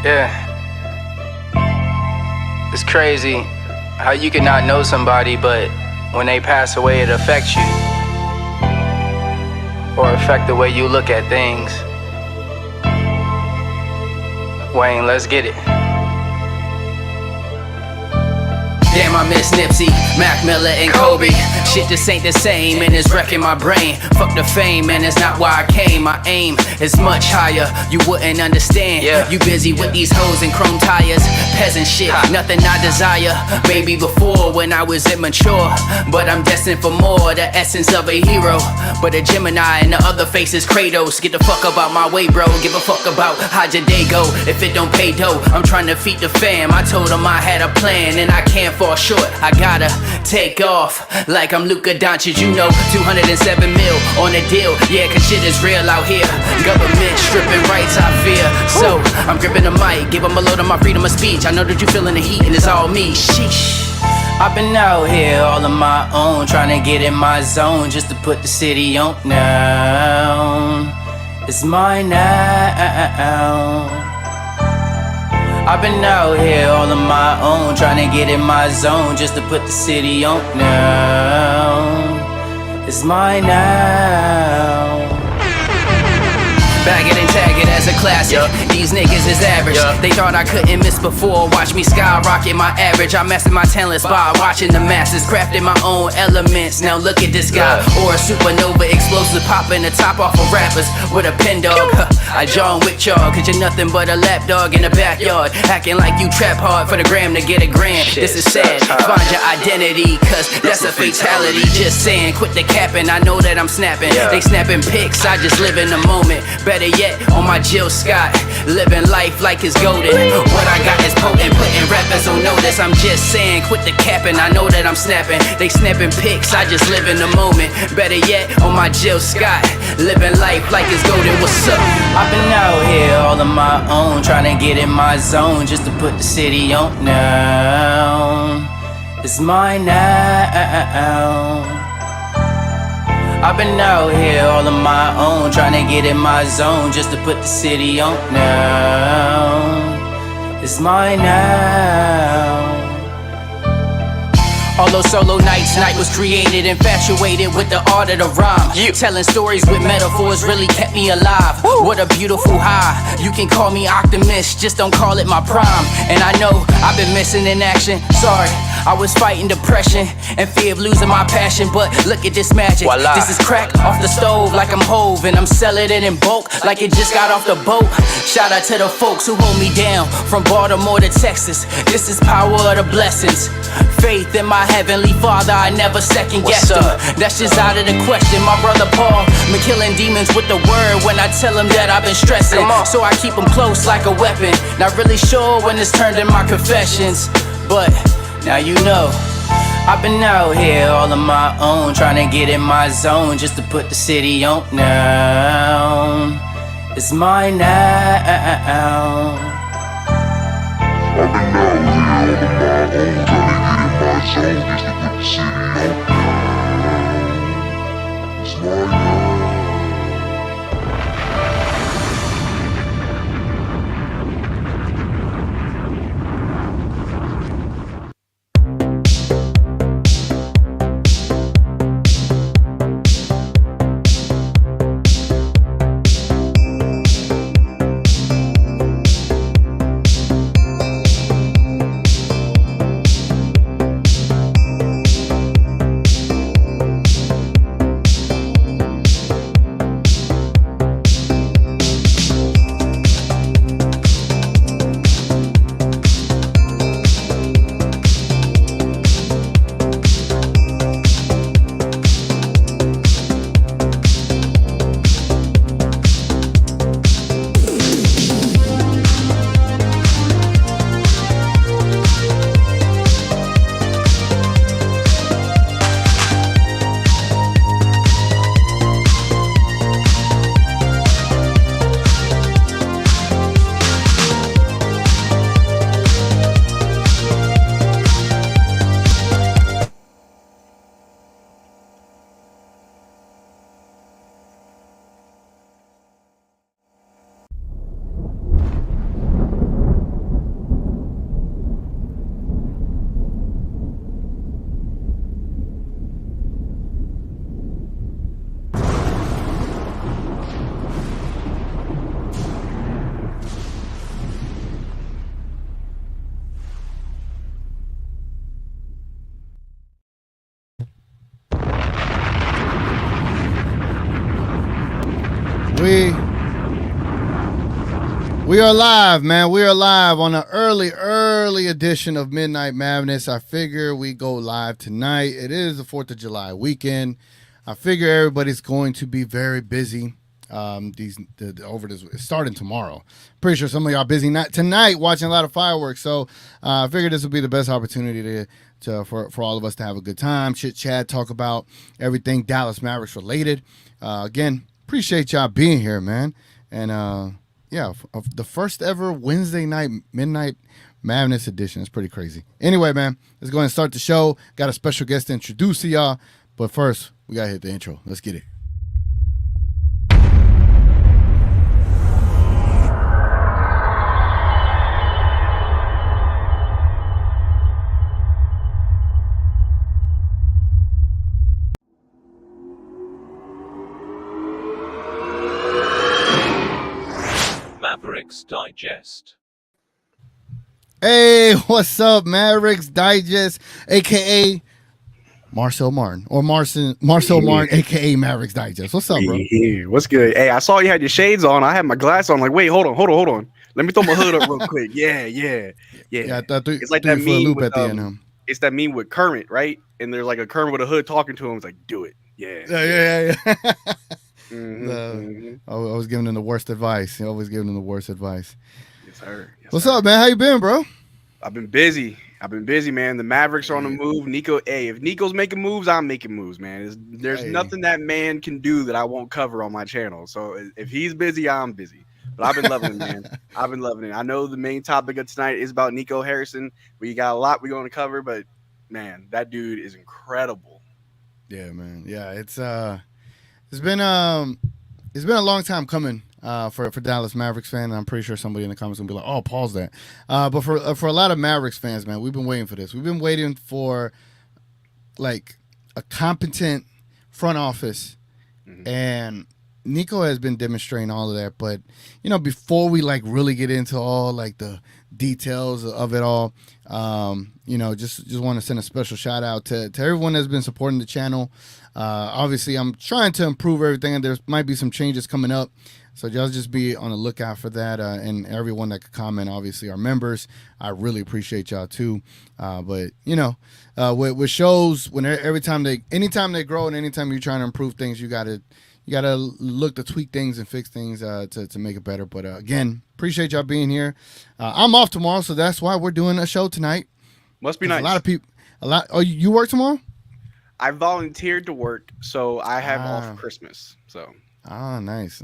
Yeah. It's crazy how you can not know somebody, but when they pass away, it affects you. Or affect the way you look at things. Wayne, let's get it. Damn, I miss Nipsey, Mac Miller, and Kobe. Shit just ain't the same, and it's wrecking my brain. Fuck the fame, and it's not why I came. My aim is much higher, you wouldn't understand. You busy with these hoes and chrome tires. Peasant shit, nothing I desire. Maybe before when I was immature, but I'm destined for more. The essence of a hero, but a Gemini and the other face is Kratos. Get the fuck about my way, bro. Give a fuck about how'd your day go. If it don't pay dough, I'm trying to feed the fam. I told them I had a plan, and I can't fall short. I gotta take off like I'm Luka Doncic, you know. 207 mil on a deal, yeah, cause shit is real out here. Government stripping rights, I fear. So I'm gripping the mic, give them a load of my freedom of speech. I know that you feeling the heat and it's all me. Sheesh. I've been out here all on my own, trying to get in my zone just to put the city on now. It's mine now. I've been out here all on my own, trying to get in my zone just to put the city on now. It's mine now. Bag it and tag it as a classic. These niggas is average. They thought I couldn't miss before. Watch me skyrocket my average. I mastered my talents by watching the masses, crafting my own elements. Now look at this guy, or a supernova explosive, popping the top off of rappers with a pen dog. I John Wick y'all, cause you're nothing but a lapdog in the backyard, acting like you trap hard for the gram to get a grand. This is sad, find your identity, cause that's a fatality. Just saying, quit the capping, I know that I'm snapping. They snapping pics, I just live in the moment. Better yet, on my Jill Scott, living life like it's golden. What I got is potent, putting rappers on notice. I'm just saying, quit the capping, I know that I'm snapping. They snapping pics, I just live in the moment. Better yet, on my Jill Scott, living life like it's golden. What's up? I've been out here all on my own, trying to get in my zone just to put the city on now. It's mine now. I've been out here all on my own, trying to get in my zone just to put the city on now. It's mine now. All those solo nights, night was created, infatuated with the art of the rhyme. Telling stories with metaphors really kept me alive. What a beautiful high. You can call me optimist, just don't call it my prime. And I know I've been missing in action. Sorry, I was fighting depression and fear of losing my passion. But look at this magic. Voila. This is crack off the stove like I'm Hove, and I'm selling it in bulk like it just got off the boat. Shout out to the folks who hold me down from Baltimore to Texas. This is power of the blessings. Faith in my Heavenly Father, I never second guessed him. That's just out of the question. My brother Paul been killing demons with the word when I tell him that I've been stressing. So I keep them close like a weapon. Not really sure when it's turned in my confessions, but now you know. I've been out here all on my own, trying to get in my zone just to put the city on now. It's mine now. I've been out here all on my own, trying to get in my zone just to put the city on now. It's mine now. We are live, man. We are live on an early edition of Midnight Mavness. I figure we go live tonight. It is the 4th of July weekend. I figure everybody's going to be very busy. It's starting tomorrow. Pretty sure some of y'all busy not tonight watching a lot of fireworks. So I figured this would be the best opportunity for all of us to have a good time, chit chat, talk about everything Dallas Mavericks related. Again, appreciate y'all being here, man. And the first ever Wednesday night Midnight Mavness edition. It's pretty crazy. Anyway, man, let's go ahead and start the show. Got a special guest to introduce to y'all, but first we gotta hit the intro. Let's get it. Mavericks Digest. Hey, what's up, Mavericks Digest, aka Marcel Martin, or Marcel Martin, aka Mavericks Digest. What's up, bro? Yeah, what's good? Hey, I saw you had your shades on. I had my glass on. Like, wait, hold on. Let me throw my hood up real quick. Yeah. I thought it's like that meme loop with, at the end. It's that meme with Kermit, right? And there's like a Kermit with a hood talking to him. It's like, do it. Yeah. I was giving him the worst advice. Always giving him the worst advice. Yes, sir. What's up, man? How you been, bro? I've been busy, man. The Mavericks are on the move. Nico, if Nico's making moves, I'm making moves, man. There's nothing that man can do that I won't cover on my channel. So if he's busy, I'm busy. But I've been loving it, man. I've been loving it. I know the main topic of tonight is about Nico Harrison. We got a lot we're going to cover, but man, that dude is incredible. Yeah, man. Yeah, it's been a long time coming for Dallas Mavericks fan. I'm pretty sure somebody in the comments gonna be like, "Oh, pause that." But for a lot of Mavericks fans, man, we've been waiting for this. We've been waiting for like a competent front office, and Nico has been demonstrating all of that. But before we like really get into all like the details of it all, just want to send a special shout out to everyone that's been supporting the channel. Obviously, I'm trying to improve everything, and there might be some changes coming up. So y'all just be on the lookout for that. And everyone that could comment, obviously, our members. I really appreciate y'all too. But with shows, anytime they grow, and anytime you're trying to improve things, you gotta look to tweak things and fix things to make it better. But again, appreciate y'all being here. I'm off tomorrow, so that's why we're doing a show tonight. Must be nice. A lot of people. Oh, you work tomorrow? I volunteered to work, so I have off for Christmas. So. Nice.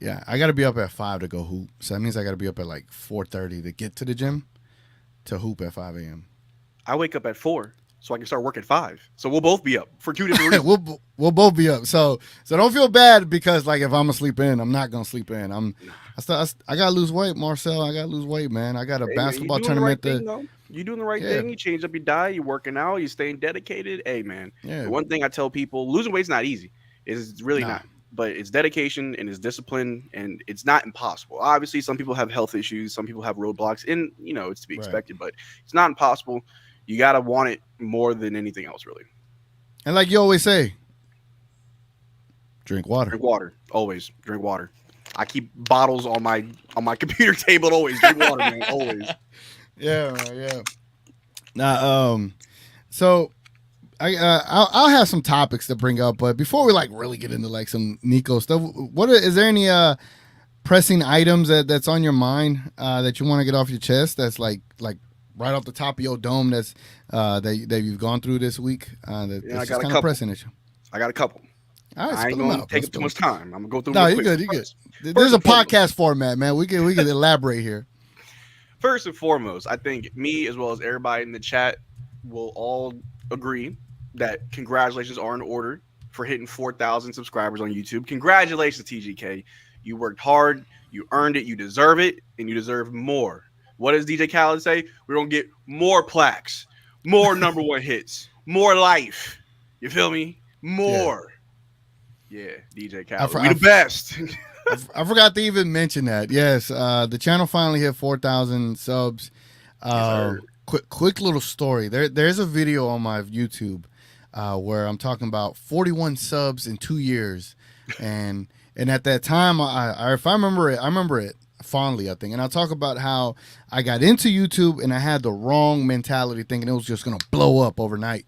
Yeah, I got to be up at 5 to go hoop. So that means I got to be up at like 4:30 to get to the gym to hoop at 5 a.m. I wake up at 4, so I can start work at 5. So we'll both be up for 2 different reasons. we'll both be up. So don't feel bad because like if I'm gonna sleep in, I'm not gonna sleep in. I gotta lose weight, Marcel. I gotta lose weight, man. I got a basketball tournament. You're doing the right thing. You change up your diet. You're working out. You're staying dedicated. Hey, man. Yeah. The one thing I tell people: losing weight's not easy. It's really not. But it's dedication and it's discipline, and it's not impossible. Obviously, some people have health issues. Some people have roadblocks, and it's to be expected. But it's not impossible. You gotta want it more than anything else, really. And like you always say, drink water. Drink water. Always drink water. I keep bottles on my computer table. Always drink water, man. Always. Yeah. Now, so I'll have some topics to bring up, but before we like really get into like some Nico stuff, is there any pressing items that's on your mind that you want to get off your chest? That's like right off the top of your dome. That's that you've gone through this week. That's just kind of pressing at you. I got a couple. All right, I ain't gonna take up too much time. I'm gonna go through. No, you good. There's a podcast format, man. We can elaborate here. First and foremost, I think me as well as everybody in the chat will all agree that congratulations are in order for hitting 4,000 subscribers on YouTube. Congratulations, TGK. You worked hard, you earned it, you deserve it, and you deserve more. What does DJ Khaled say? We're going to get more plaques, more number one hits, more life. You feel me? More. Yeah, DJ Khaled. We the best. I forgot to even mention that. Yes, the channel finally hit 4,000 subs. Quick little story. There's a video on my YouTube where I'm talking about 41 subs in 2 years, and And at that time, if I remember it, I remember it fondly, I think. And I'll talk about how I got into YouTube and I had the wrong mentality, thinking it was just gonna blow up overnight.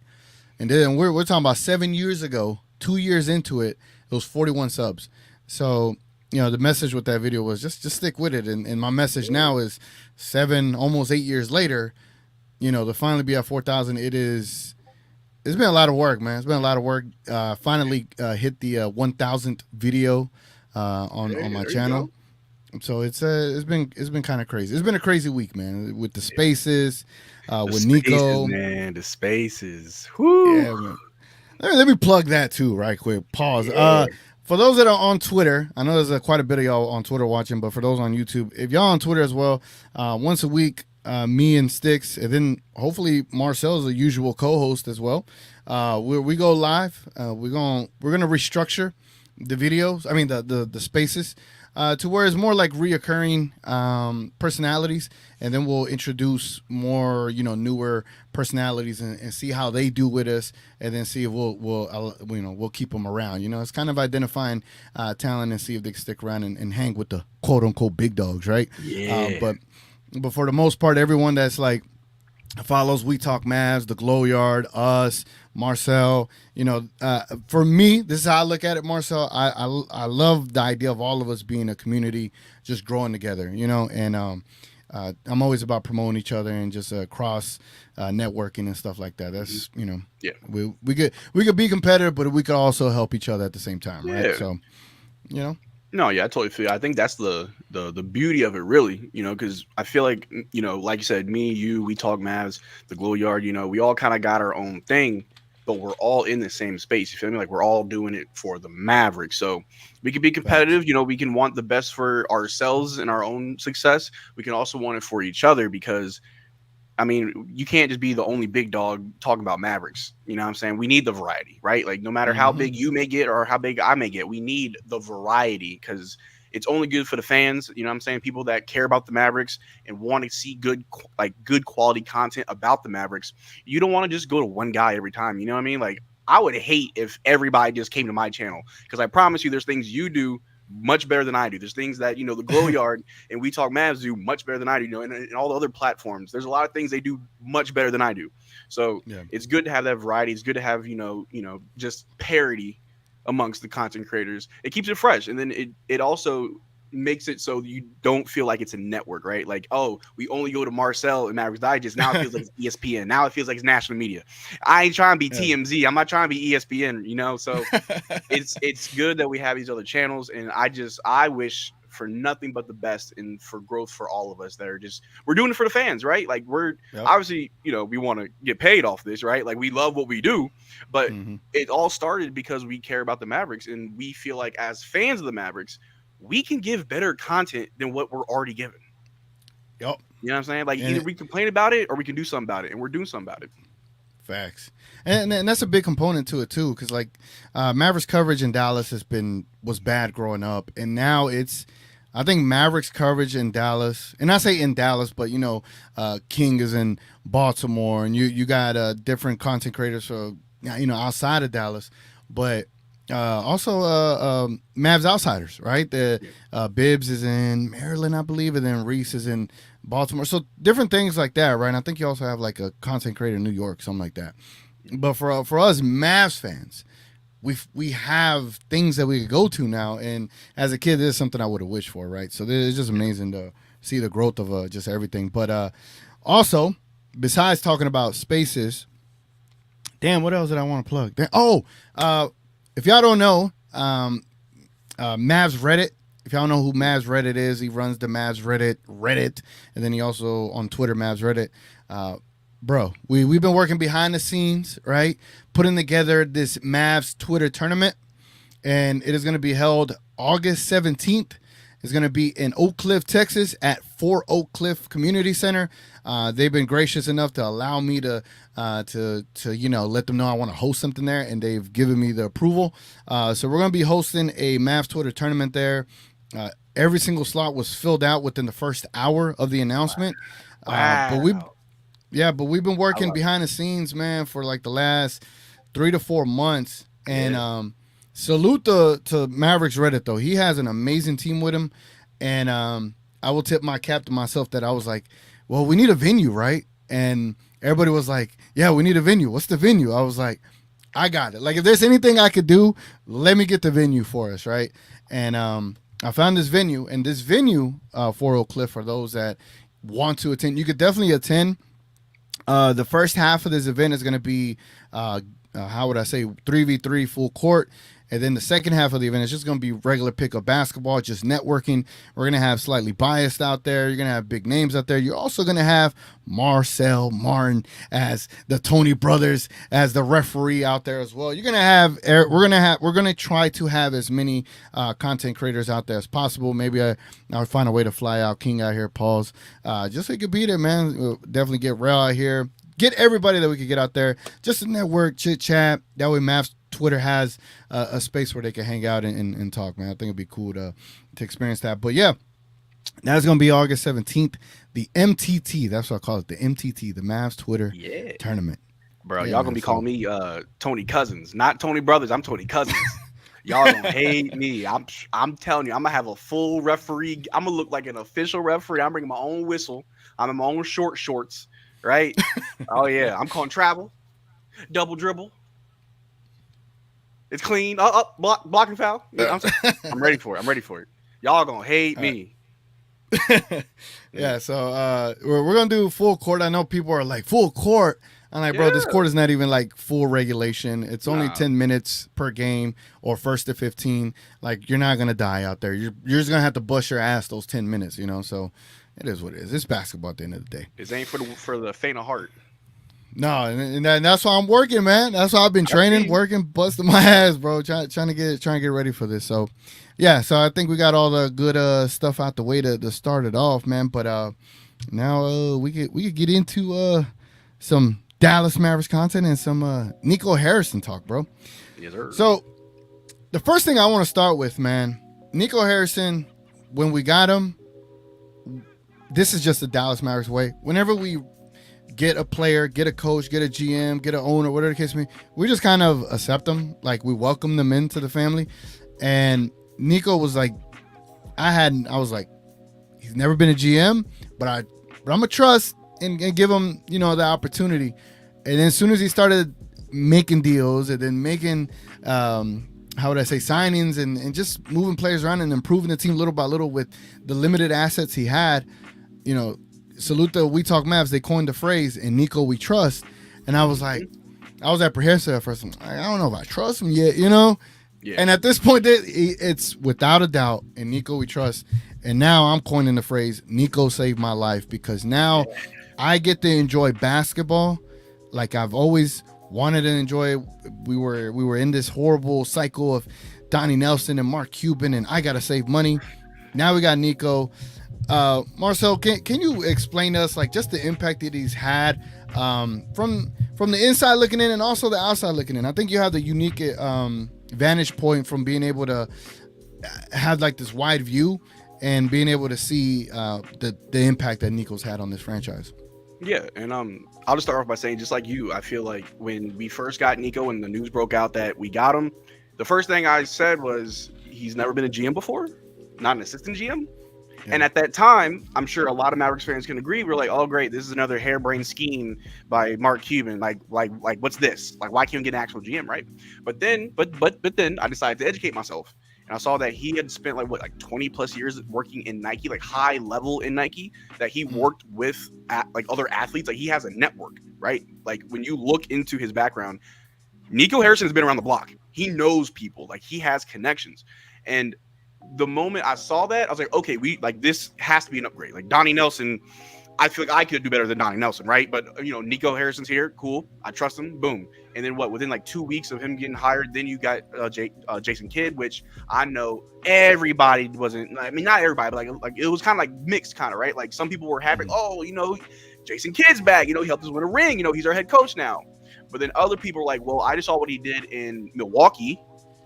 And then we're talking about 7 years ago, 2 years into it, it was 41 subs. So, the message with that video was just stick with it. And my message now is almost 8 years later, to finally be at 4,000, it's been a lot of work, man. It's been a lot of work. Finally hit the 1,000th video on my channel. So it's been kind of crazy. It's been a crazy week, man, with the spaces, with Nico. Man, the spaces. Whew. Yeah, man. Let me plug that too, right quick. Pause. Yeah. For those that are on Twitter, I know there's quite a bit of y'all on Twitter watching, but for those on YouTube, if y'all on Twitter as well, once a week, me and Sticks, and then hopefully Marcel's the usual co-host as well. We go live. We're gonna restructure the videos. I mean the spaces. To where it's more like reoccurring personalities, and then we'll introduce more, newer personalities and see how they do with us, and then see if we'll keep them around. It's kind of identifying talent and see if they can stick around and hang with the quote unquote big dogs, right? Yeah. But for the most part, everyone that's like follows We Talk Mavs, the Glow Yard, us, Marcel. For me, this is how I look at it, Marcel. I love the idea of all of us being a community, just growing together, and I'm always about promoting each other and just cross networking and stuff like that. That's Yeah. we could be competitive, but we could also help each other at the same time, right? Yeah. So, No, yeah, I totally feel. I think that's the beauty of it, really. Because I feel like like you said, me, you, We Talk Mavs, the Glow Yard. We all kind of got our own thing, but we're all in the same space. You feel me? Like we're all doing it for the Mavericks. So we can be competitive. We can want the best for ourselves and our own success. We can also want it for each other because, I mean, you can't just be the only big dog talking about Mavericks. You know what I'm saying? We need the variety, right? Like no matter how big you may get or how big I may get, we need the variety because it's only good for the fans. You know what I'm saying? People that care about the Mavericks and want to see good quality content about the Mavericks. You don't want to just go to one guy every time. You know what I mean? Like I would hate if everybody just came to my channel because I promise you there's things you do much better than I do. There's things that, the Glow Yard and We Talk Mavs do much better than I do, and all the other platforms. There's a lot of things they do much better than I do. So It's good to have that variety. It's good to have, just parity amongst the content creators. It keeps it fresh. And then it also makes it so you don't feel like it's a network, right? Like, oh, we only go to Marcel and Mavericks Digest. Now it feels like it's ESPN. Now it feels like it's national media. I ain't trying to be TMZ. I'm not trying to be ESPN, so it's good that we have these other channels. And I wish for nothing but the best and for growth for all of us that are we're doing it for the fans, right? Like we're obviously, we want to get paid off this, right? Like we love what we do, but it all started because we care about the Mavericks and we feel like as fans of the Mavericks, we can give better content than what we're already given. Yep. You know what I'm saying? Like either we complain about it or we can do something about it, and we're doing something about it. Facts. And that's a big component to it too, because Mavericks coverage in Dallas was bad growing up, and now I think Mavericks coverage in Dallas, and I say in Dallas, but King is in Baltimore, and you got different content creators for outside of Dallas, but also Mavs Outsiders, right? Bibbs is in Maryland, I believe, and then Reese is in Baltimore. So different things like that, right? And I think you also have like a content creator in New York, something like that. But for us Mavs fans, we have things that we could go to now. And as a kid, this is something I would have wished for, right? So it's just amazing to see the growth of just everything. But also, besides talking about spaces, damn, what else did I want to plug? If y'all don't know, Mavs Reddit, if y'all know who Mavs Reddit is, he runs the Mavs Reddit, and then he also on Twitter, Mavs Reddit. Bro, we've been working behind the scenes, right? Putting together this Mavs Twitter tournament, and it is going to be held August 17th. It's going to be in Oak Cliff, Texas at 4 Oak Cliff Community Center. They've been gracious enough to allow me to let them know I want to host something there, and they've given me the approval. So we're going to be hosting a Mavs Twitter tournament there. Every single slot was filled out within the first hour of the announcement. Wow. But we've been working behind the scenes, man, for like the last 3 to 4 months, and salute to Mavericks Reddit though. He has an amazing team with him, and I will tip my cap to myself that I was like, well, we need a venue, right? And everybody was like, yeah, we need a venue. What's the venue? I was like, I got it. Like, if there's anything I could do, let me get the venue for us, right? And I found this venue, and this venue for Oak Cliff, for those that want to attend, you could definitely attend. The first half of this event is going to be, how would I say, 3v3 full court. And then the second half of the event is just going to be regular pickup basketball, just networking. We're going to have slightly biased out there. You're going to have big names out there. You're also going to have Marcel Martin as the Tony brothers as the referee out there as well. You're going to have, we're going to try to have as many content creators out there as possible. Maybe I'll find a way to fly out King out here, pause, just so you can be there, man. We'll definitely get Rail out here. Get everybody that we could get out there, just to network, chit chat. That way, Mavs Twitter has a space where they can hang out and talk, man. I think it'd be cool to experience that. But yeah, that's gonna be August 17th, the MTT. That's what I call it, the MTT, the Mavs Twitter tournament. Bro, Yeah, y'all gonna be calling me Tony Cousins, not Tony Brothers. I'm Tony Cousins. Y'all gonna hate me. I'm telling you, I'm gonna have a full referee. I'm gonna look like an official referee. I'm bringing my own whistle. I'm in my own shorts. Right? Oh yeah, I'm calling travel, double dribble. It's clean. Block and foul. Yeah, I'm ready for it. Y'all gonna hate me. Yeah, so we're gonna do full court. I know people are like, full court. I'm like, bro, this court is not even like full regulation. It's only 10 minutes per game or first to 15. Like, you're not gonna die out there. You're just gonna have to bust your ass those 10 minutes, you know. So it is what it is. It's basketball at the end of the day. It ain't for the faint of heart. No, and that's why I'm working, man. That's why I've been training, working, busting my ass, bro. Trying to get ready for this. So, yeah. So I think we got all the good stuff out the way to start it off, man. But now we could get into some Dallas Mavericks content and some Nico Harrison talk, bro. Yes, sir. So the first thing I want to start with, man, Nico Harrison. When we got him, this is just the Dallas Mavericks way. Whenever we get a player, get a coach, get a GM, get an owner, whatever the case may be, we just kind of accept them. Like, we welcome them into the family. And Nico was like, I was like, he's never been a GM, but I'm going to trust and give him, the opportunity. And then as soon as he started making deals and then making, how would I say, signings and just moving players around and improving the team little by little with the limited assets he had, salute the We Talk Mavs. They coined the phrase, "And Nico we trust." And I was like, I was apprehensive at first. I'm like, I don't know if I trust him yet, Yeah. And at this point, it's without a doubt, and Nico we trust. And now I'm coining the phrase, "Nico saved my life," because now I get to enjoy basketball like I've always wanted to enjoy. We were in this horrible cycle of Donnie Nelson and Mark Cuban, and I gotta save money. Now we got Nico. Marcel, can you explain to us like just the impact that he's had from the inside looking in and also the outside looking in? I think you have the unique vantage point from being able to have like this wide view and being able to see the impact that Nico's had on this franchise. Yeah, and I'll just start off by saying, just like you, I feel like when we first got Nico and the news broke out that we got him, the first thing I said was he's never been a GM before, not an assistant GM. Yeah. And at that time, I'm sure a lot of Mavericks fans can agree. We're like, oh, great, this is another harebrained scheme by Mark Cuban. Like, what's this? Like, why can't we get an actual GM, right? But then I decided to educate myself. And I saw that he had spent like 20 plus years working in Nike, like high level in Nike, that he worked with like other athletes. Like, he has a network, right? Like, when you look into his background, Nico Harrison has been around the block. He knows people, like he has connections. And the moment I saw that, I was like, okay, this has to be an upgrade. Like, Donnie Nelson, I feel like I could do better than Donnie Nelson, right? But Nico Harrison's here, cool. I trust him, boom. And then within like 2 weeks of him getting hired, then you got Jason Kidd, which I know everybody wasn't. I mean, not everybody, but like it was kind of like mixed, kind of, right? Like, some people were happy, Jason Kidd's back. He helped us win a ring. He's our head coach now. But then other people were like, well, I just saw what he did in Milwaukee.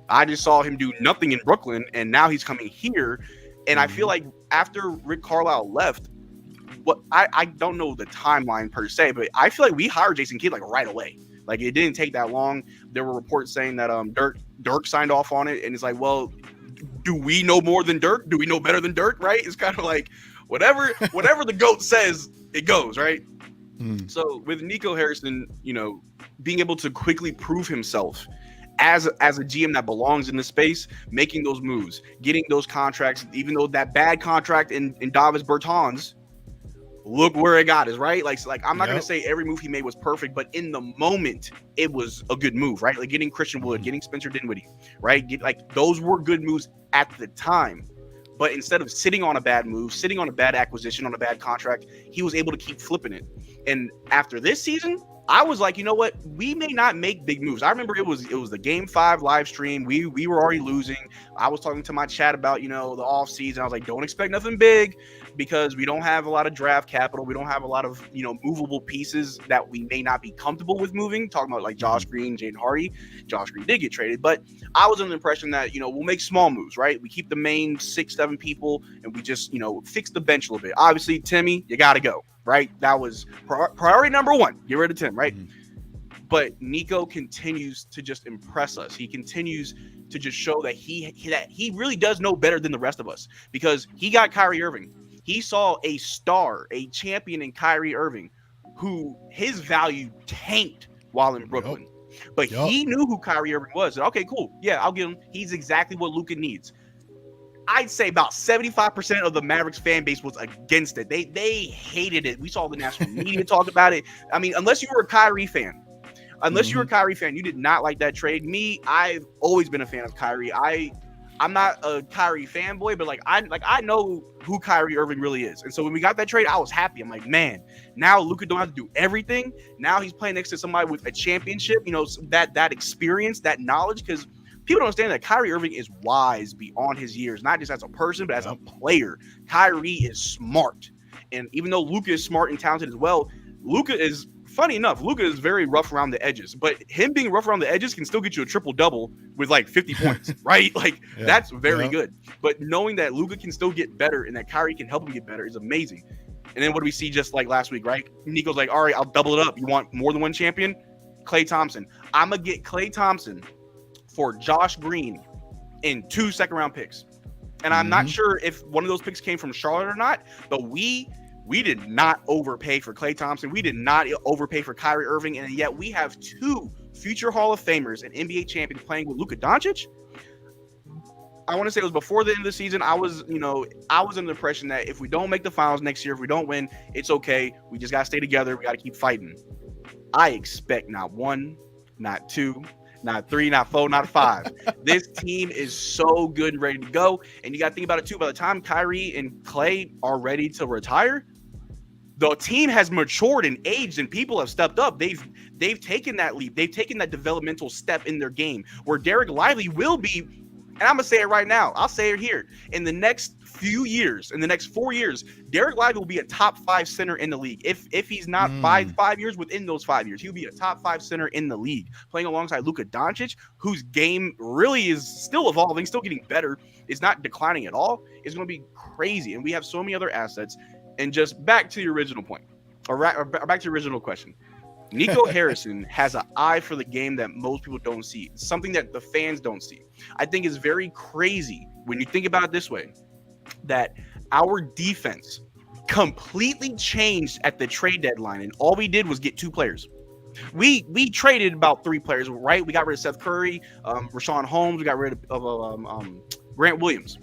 I just saw him do nothing in Brooklyn, and now he's coming here. And I feel like after Rick Carlisle left, I don't know the timeline per se, but I feel like we hired Jason Kidd like right away. Like, it didn't take that long. There were reports saying that Dirk Dirk signed off on it, and it's like, well, do we know more than Dirk? Do we know better than Dirk? Right? It's kind of like whatever the GOAT says, it goes, right? So with Nico Harrison, being able to quickly prove himself as a GM that belongs in the space, making those moves, getting those contracts, even though that bad contract in Davis Bertans, look where it got us, right? Like I'm not gonna say every move he made was perfect, but in the moment, it was a good move, right? Like getting Christian Wood, getting Spencer Dinwiddie, right? Those were good moves at the time. But instead of sitting on a bad move, sitting on a bad acquisition, on a bad contract, he was able to keep flipping it. And after this season, I was like, you know what? We may not make big moves. I remember it was the Game 5 live stream. We were already losing. I was talking to my chat about, the off season. I was like, don't expect nothing big because we don't have a lot of draft capital. We don't have a lot of, movable pieces that we may not be comfortable with moving. Talking about like Josh Green, Jaden Hardy. Josh Green did get traded, but I was under the impression that, we'll make small moves, right? We keep the main 6-7 people and we just, fix the bench a little bit. Obviously, Timmy, you got to go. Right, that was priority number one. Get rid of Tim, right? But Nico continues to just impress us. He continues to just show that he really does know better than the rest of us because he got Kyrie Irving. He saw a star, a champion in Kyrie Irving, who his value tanked while in Brooklyn. But he knew who Kyrie Irving was. And, okay, cool. Yeah, I'll get him. He's exactly what Luka needs. I'd say about 75% of the Mavericks fan base was against it. They hated it. We saw the national media talk about it. I mean, unless you were a Kyrie fan, you did not like that trade. Me, I've always been a fan of Kyrie. I'm not a Kyrie fanboy, but I know who Kyrie Irving really is. And so when we got that trade, I was happy. I'm like, man, now Luka don't have to do everything. Now he's playing next to somebody with a championship, that experience, that knowledge, because people don't understand that Kyrie Irving is wise beyond his years, not just as a person, but as a player. Kyrie is smart. And even though Luka is smart and talented as well, Luka is very rough around the edges. But him being rough around the edges can still get you a triple-double with 50 points, right? That's very good. But knowing that Luka can still get better and that Kyrie can help him get better is amazing. And then what do we see just like last week, right? Nico's like, all right, I'll double it up. You want more than one champion? Klay Thompson. I'm going to get Klay Thompson for Josh Green in 2 second-round picks. And I'm not sure if one of those picks came from Charlotte or not, but we did not overpay for Klay Thompson. We did not overpay for Kyrie Irving, and yet we have 2 future Hall of Famers and NBA champions playing with Luka Doncic. I want to say it was before the end of the season. I was under the impression that if we don't make the finals next year, if we don't win, it's okay. We just got to stay together. We got to keep fighting. I expect not 1, not 2, not 3, not 4, not 5. This team is so good and ready to go. And you got to think about it, too. By the time Kyrie and Klay are ready to retire, the team has matured and aged, and people have stepped up. They've taken that leap. They've taken that developmental step in their game where Derek Lively will be, and I'm going to say it right now. I'll say it here. In the next few years, in the next 4 years, Derek Lively will be a top 5 center in the league. If he's not by 5 years, within those 5 years, he'll be a top 5 center in the league, playing alongside Luka Doncic, whose game really is still evolving, still getting better. It's not declining at all. It's going to be crazy. And we have so many other assets. And just back to the original point, or back to the original question. Nico Harrison has an eye for the game that most people don't see, something that the fans don't see. I think it's very crazy when you think about it this way, that our defense completely changed at the trade deadline, and all we did was get 2 players. We traded about 3 players, right? We got rid of Seth Curry, Rashawn Holmes. We got rid of Grant Williams.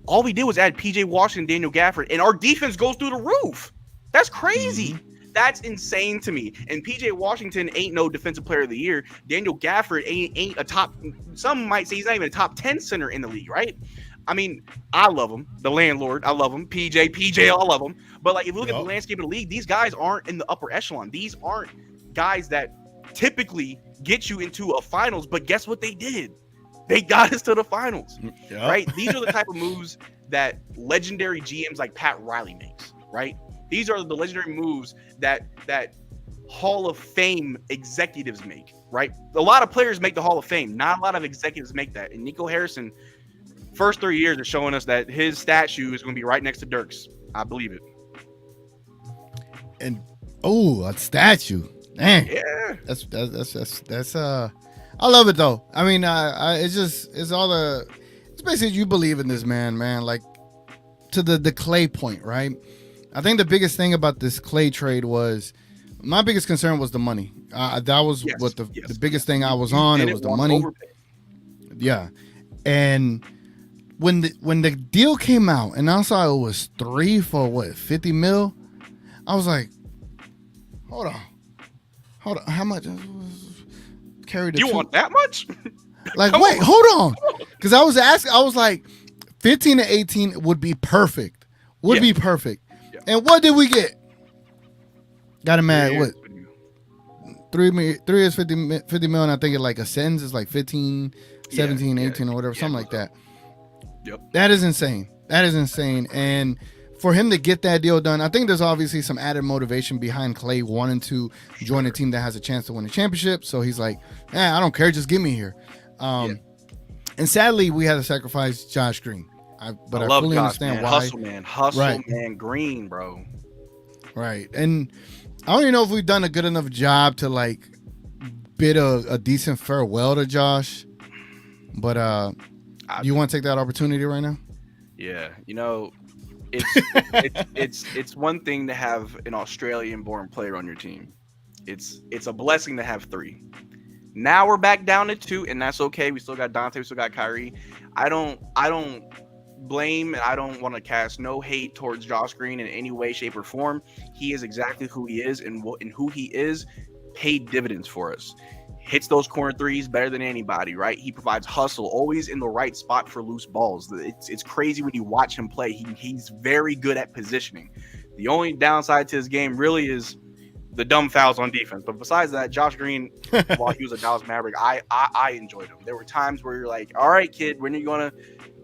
All we did was add PJ Washington, Daniel Gafford, and our defense goes through the roof. That's crazy. That's insane to me. And PJ Washington ain't no defensive player of the year. Daniel Gafford ain't a top, some might say he's not even a top 10 center in the league, right? I mean, I love him. The landlord, I love him. PJ, I love him. But if you look at the landscape of the league, these guys aren't in the upper echelon. These aren't guys that typically get you into a finals, but guess what they did? They got us to the finals, right? These are the type of moves that legendary GMs like Pat Riley makes, right? These are the legendary moves that Hall of Fame executives make, right? A lot of players make the Hall of Fame. Not a lot of executives make that. And Nico Harrison, first 3 years, are showing us that his statue is going to be right next to Dirk's. I believe it. And a statue. Dang. Yeah. That's I love it though. I mean, it's all it's basically you believe in this man. Like to the Klay point, right? I think the biggest thing about this Klay trade was my biggest concern was the money. That was what the biggest thing I was on. It was the money. Yeah, and when the deal came out and I saw it was 3 for what, 50 mil, I was like, hold on, how much? Carry the You two. want that much? Like, wait, hold on, because I was asking, I was like, 15 to 18 would be perfect. Be perfect. Yeah. And what did we get? Got him at what? 3 is 50 mil, and I think it like ascends is like 15, 17, 18 or whatever, something like that. Yep. That is insane. And for him to get that deal done, I think there's obviously some added motivation behind Klay wanting to join a team that has a chance to win a championship. So he's like, I don't care, just get me here. And sadly, we had to sacrifice Josh Green. But I love fully Josh, understand man. why. Hustle, Right. man. Green, bro. Right. And I don't even know if we've done a good enough job to like bid a decent farewell to Josh. But you want to take that opportunity right now? Yeah, it's one thing to have an Australian-born player on your team. It's a blessing to have 3. Now we're back down to 2, and that's okay. We still got Dante, we still got Kyrie. I don't blame, and I don't want to cast no hate towards Josh Green in any way, shape, or form. He is exactly who he is, and who he is paid dividends for us. Hits those corner threes better than anybody, right? He provides hustle, always in the right spot for loose balls. It's crazy when you watch him play. He's very good at positioning. The only downside to his game really is the dumb fouls on defense. But besides that, Josh Green, while he was a Dallas Maverick, I enjoyed him. There were times where you're like, all right, kid, when are you going to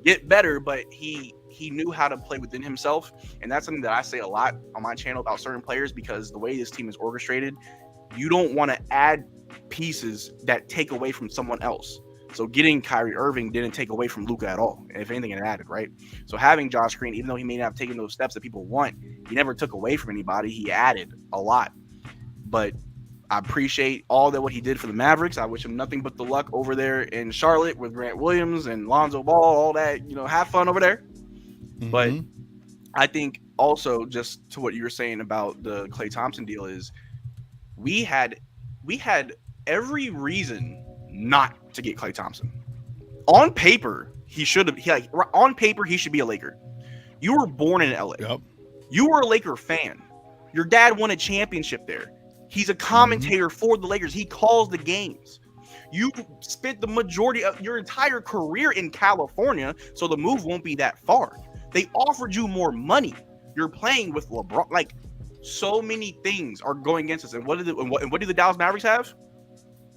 get better? But he knew how to play within himself. And that's something that I say a lot on my channel about certain players, because the way this team is orchestrated, you don't want to add pieces that take away from someone else. So getting Kyrie Irving didn't take away from Luka at all. If anything, it added, right? So having Josh Green, even though he may not have taken those steps that people want, he never took away from anybody. He added a lot. But I appreciate all that what he did for the Mavericks. I wish him nothing but the luck over there in Charlotte with Grant Williams and Lonzo Ball, all that, have fun over there. Mm-hmm. But I think also, just to what you were saying about the Klay Thompson deal, is we had every reason not to get Klay Thompson. On paper, he should be a Laker. You were born in LA. Yep. You were a Laker fan. Your dad won a championship there. He's a commentator for the Lakers. He calls the games. You spent the majority of your entire career in California, so the move won't be that far. They offered you more money. You're playing with LeBron. Like, so many things are going against us. And what do the Dallas Mavericks have?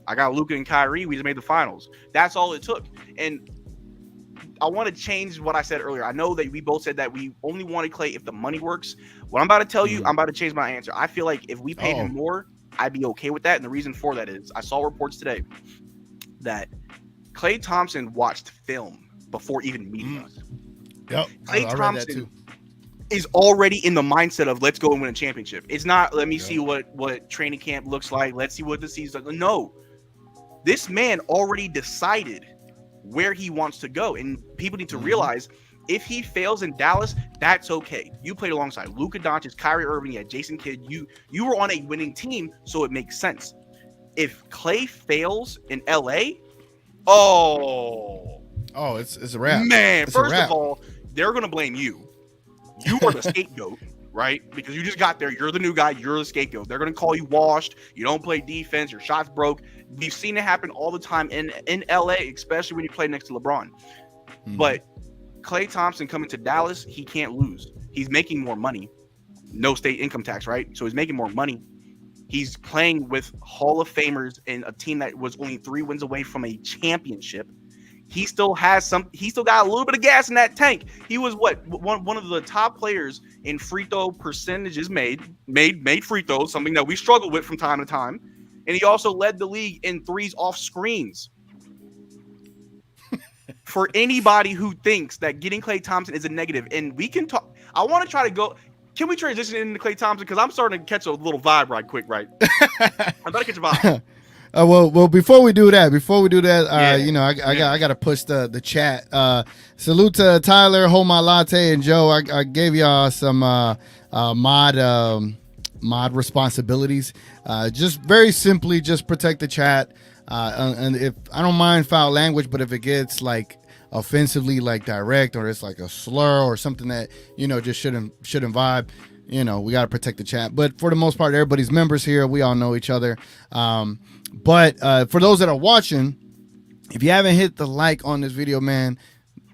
I got Luka and Kyrie. We just made the finals. That's all it took. And I want to change what I said earlier. I know that we both said that we only wanted Klay if the money works. What I'm about to tell you, I'm about to change my answer. I feel like if we paid him more, I'd be okay with that. And the reason for that is I saw reports today that Klay Thompson watched film before even meeting us. Yep. Klay Thompson is already in the mindset of let's go and win a championship. It's not let me see what training camp looks like. Let's see what the season's like. No. This man already decided where he wants to go. And people need to realize if he fails in Dallas, that's okay. You played alongside Luka Doncic, Kyrie Irving, you had Jason Kidd. You were on a winning team, so it makes sense. If Klay fails in LA, it's a wrap. Man, first of all, they're gonna blame you. You are the scapegoat, right? Because you just got there. You're the new guy. You're the scapegoat. They're gonna call you washed. You don't play defense. Your shots broke. We've seen it happen all the time in LA, especially when you play next to LeBron. But Klay Thompson coming to Dallas, he can't lose. He's making more money. No state income tax, right? So he's making more money. He's playing with Hall of Famers in a team that was only 3 wins away from a championship. He still got a little bit of gas in that tank. He was one of the top players in free throw percentages made free throws, something that we struggle with from time to time. And he also led the league in threes off screens. For anybody who thinks that getting Klay Thompson is a negative, and we can talk, I want to try to go. Can we transition into Klay Thompson? Because I'm starting to catch a little vibe right quick, right? I'm about to catch a vibe. Well, before we do that, Yeah. you know, I got to push the chat. Salute to Tyler, Hold My Latte, and Joe. I gave y'all some mod responsibilities. Just very simply, just protect the chat. And if I don't mind foul language, but if it gets like offensively, like direct, or it's like a slur or something that, you know, just shouldn't vibe, you know, we got to protect the chat. But for the most part, everybody's members here. We all know each other. But for those that are watching, if you haven't hit the like on this video, man,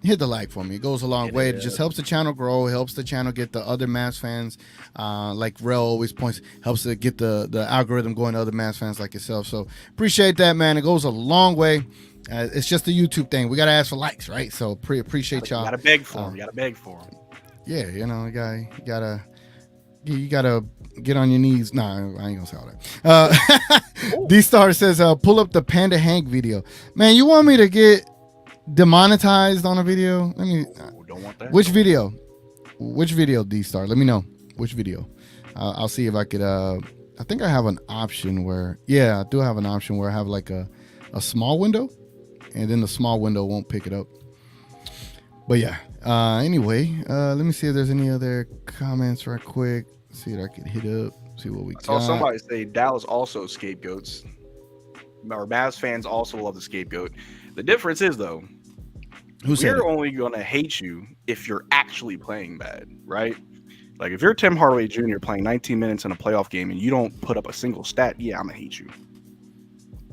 hit the like for me. It goes a long way. It just helps the channel grow. It helps the channel get the other Mavs fans, like Rel always points, helps to get the algorithm going to other Mavs fans like yourself. So appreciate that, man. It goes a long way. It's just a YouTube thing. We got to ask for likes, right? So appreciate y'all. You gotta beg for them. Yeah, you know, you gotta get on your knees. Nah, I ain't gonna say all that. D-Star says, pull up the Panda Hank video. Man, you want me to get demonetized on a video? Let me. Don't want that. Which video, D-Star? Let me know which video. I'll see if I could. I think I have an option where. Yeah, I do have an option where I have like a small window, and then the small window won't pick it up. But yeah. Anyway, let me see if there's any other comments right quick. See if I can hit up. See what we got. I saw somebody say Dallas also scapegoats. Our Mavs fans also love the scapegoat. The difference is, though, we're only going to hate you if you're actually playing bad, right? Like, if you're Tim Hardaway Jr. playing 19 minutes in a playoff game and you don't put up a single stat, yeah, I'm going to hate you.